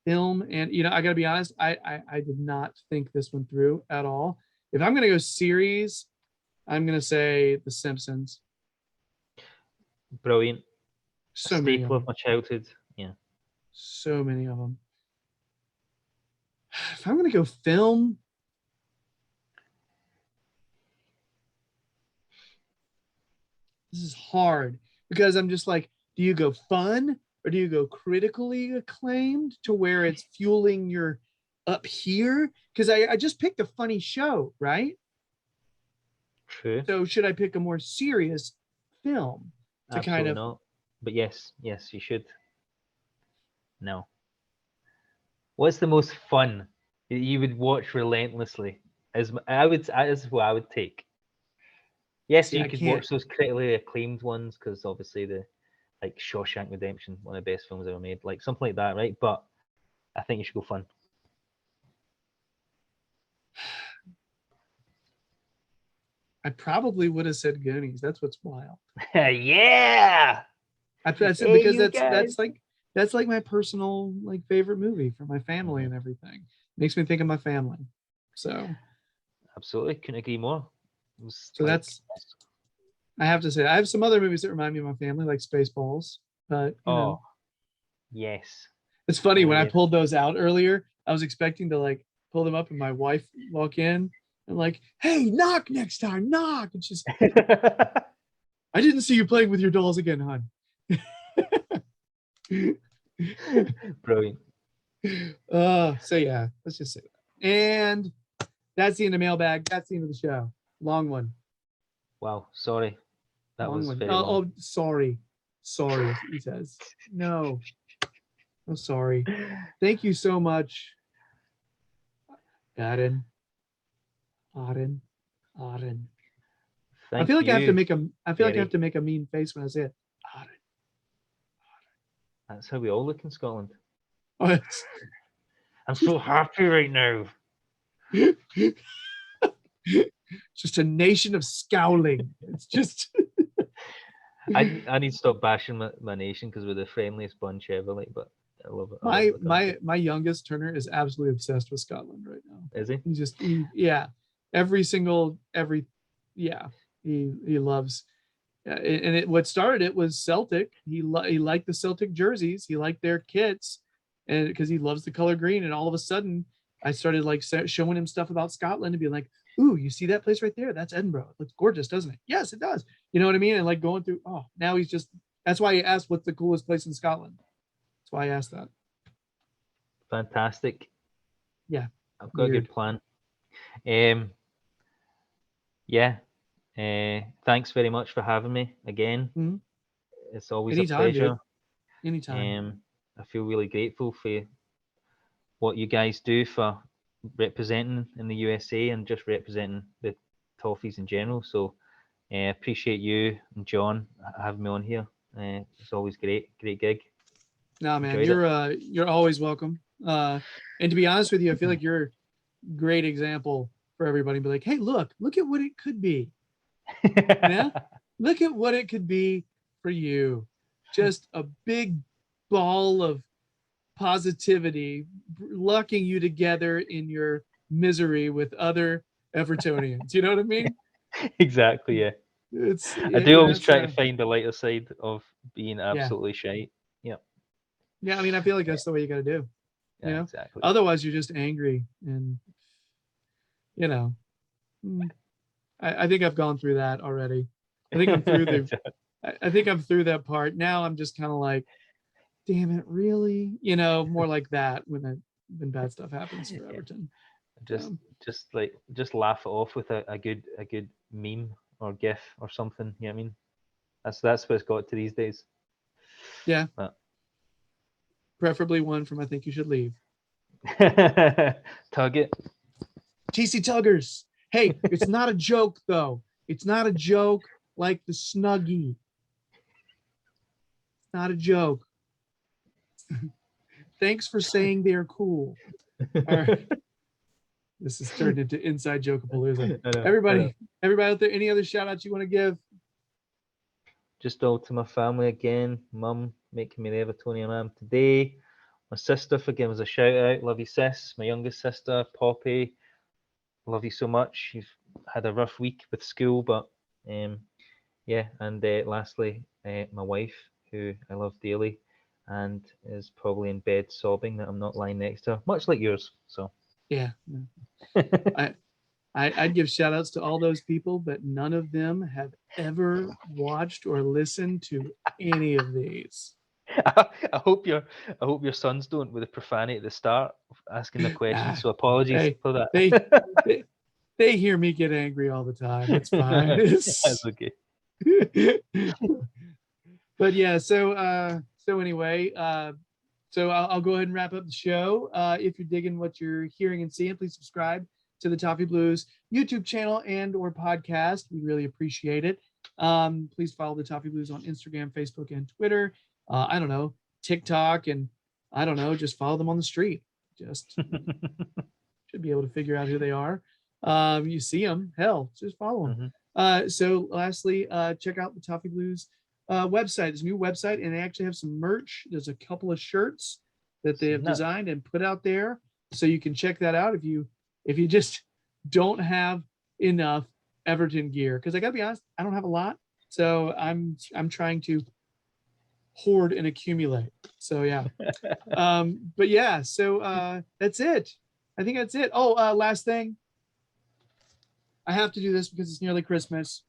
Film, and I gotta be honest, I did not think this one through at all. If I'm gonna go series, I'm gonna say The Simpsons. Brilliant. So many Staple of my childhood. Yeah. So many of them. If I'm gonna go film, this is hard because I'm just like, do you go fun or do you go critically acclaimed to where it's fueling your up here? Because I just picked a funny show, right? True. So should I pick a more serious film to Absolutely kind of not. But yes, you should. No. What's the most fun that you would watch relentlessly? As what I would take. Yes, See, you I could can't. watch those critically acclaimed ones because obviously like Shawshank Redemption, one of the best films ever made, like something like that, right? But I think you should go fun. I probably would have said Goonies. That's what's wild. Yeah. That's Hey, because you guys. that's like my personal like favorite movie for my family and everything. Makes me think of my family. So Absolutely, couldn't agree more. so that's, I have to say, I have some other movies that remind me of my family, like Spaceballs. But you know, yes. it's funny when I yes. pulled those out earlier. I was expecting to like pull them up, and my wife walk in and like, "Hey, knock next time, knock." And she's, "I didn't see you playing with your dolls again, hon." Brilliant. So yeah, let's just say that. And that's the end of mailbag. That's the end of the show. Long one. Wow, sorry. That Long was one. very long. Oh, sorry. Sorry, he says. No. I'm sorry. Thank you so much. Auden. I feel like I have to make a mean face when I say it. Auden. That's how we all look in Scotland. Oh, I'm so happy right now. just a nation of scowling. It's just I need to stop bashing my nation because we're the friendliest bunch ever. Like, but I love it. my youngest Turner is absolutely obsessed with Scotland right now. Is he? Yeah, he loves. And what started it was Celtic. He liked the Celtic jerseys. He liked their kits, and because he loves the color green. And all of a sudden, I started like showing him stuff about Scotland and being like, "Ooh, you see that place right there? That's Edinburgh. It looks gorgeous, doesn't it? Yes, it does. You know what I mean?" And like going through. Oh, now he's just. That's why he asked, "What's the coolest place in Scotland?" That's why I asked that. Fantastic. Yeah, I've got a good plan. Yeah. Thanks very much for having me again. Mm-hmm. It's always Anytime, a pleasure. dude. Anytime. I feel really grateful for what you guys do for representing in the USA and just representing the Toffees in general. So appreciate you and John having me on here. It's always great gig. No, man, Enjoyed you're always welcome. And to be honest with you, I feel like you're a great example for everybody. Be like, hey, look at what it could be. Yeah, look at what it could be for you. Just a big ball of positivity, locking you together in your misery with other Evertonians. You know what I mean? Exactly, yeah. It's I do always that's try to find the lighter side of being yeah. absolutely shite. Yep. Yeah, I mean, I feel like that's the way you got to do. Yeah, You know, exactly. otherwise you're just angry, and you know, I think I've gone through that already. I think I'm through the. I think I'm through that part. Now I'm just kind of like, damn it, really? You know, more like that when bad stuff happens for Everton. Just laugh it off with a good meme or gif or something. You know what I mean? That's what it's got to these days. Yeah. But preferably one from I Think You Should Leave. Tug it. TC Tuggers. Hey, it's not a joke though. It's not a joke like the Snuggie. It's not a joke. Thanks for saying they're cool. All right. This has turned into Inside Joke-a-palooza. Everybody out there, any other shout outs you want to give? Just all to my family again. Mum making me the Evertonian I am today. My sister for giving us a shout out. Love you, sis. My youngest sister, Poppy. Love you so much. You've had a rough week with school, but yeah. And lastly, my wife, who I love dearly, and is probably in bed sobbing that I'm not lying next to her, much like yours. So yeah. I'd give shout outs to all those people, but none of them have ever watched or listened to any of these. I hope your sons don't with the profanity at the start of asking the questions. So apologies for that. They hear me get angry all the time. It's fine. That's okay. But yeah, so anyway, so I'll go ahead and wrap up the show. If you're digging what you're hearing and seeing, please subscribe to the Toffee Blues YouTube channel and or podcast. We really appreciate it. Please follow the Toffee Blues on Instagram, Facebook, and Twitter. I don't know, TikTok, and I don't know, just follow them on the street. Just should be able to figure out who they are. You see them, hell, just follow them. So lastly, check out the Toffee Blues website. It's a new website, and they actually have some merch. There's a couple of shirts that they have designed and put out there, so you can check that out if you just don't have enough Everton gear. Because I gotta be honest, I don't have a lot, so I'm trying to hoard and accumulate. So yeah. But yeah, so that's it. I think that's it. Oh, last thing. I have to do this because it's nearly Christmas.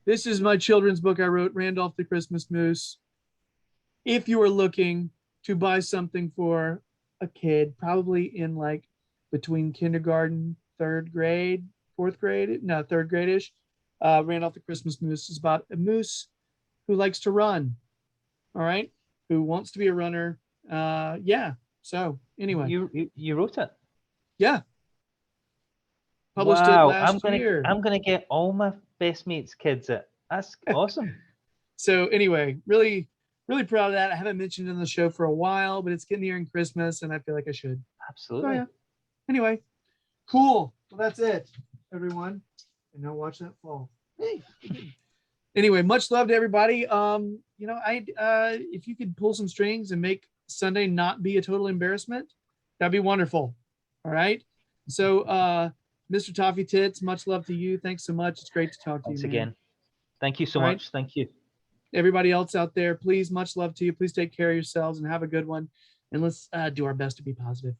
This is my children's book I wrote, Randolph the Christmas Moose. If you are looking to buy something for a kid, probably in like between kindergarten, third grade, third grade-ish, Randolph the Christmas Moose is about a moose who likes to run. All right, who wants to be a runner. Yeah. So anyway, you wrote it. Yeah. Published it last year. I'm gonna get all my best mates' kids it. That's awesome. So anyway, really, really proud of that. I haven't mentioned it on the show for a while, but it's getting near in Christmas, and I feel like I should. Absolutely. So, yeah. Anyway, cool. Well, that's it, everyone. And now watch that fall. Hey. Anyway, much love to everybody. You know, if you could pull some strings and make Sunday not be a total embarrassment, that'd be wonderful. All right. So, Mr. Toffee Tits, much love to you. Thanks so much. It's great to talk to you, man. Again. Thank you so much. Thank you. Everybody else out there, please, much love to you. Please take care of yourselves and have a good one. And let's do our best to be positive.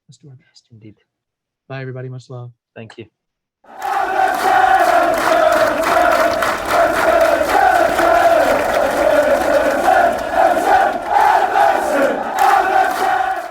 Let's do our best. Indeed. Bye, everybody. Much love. Thank you.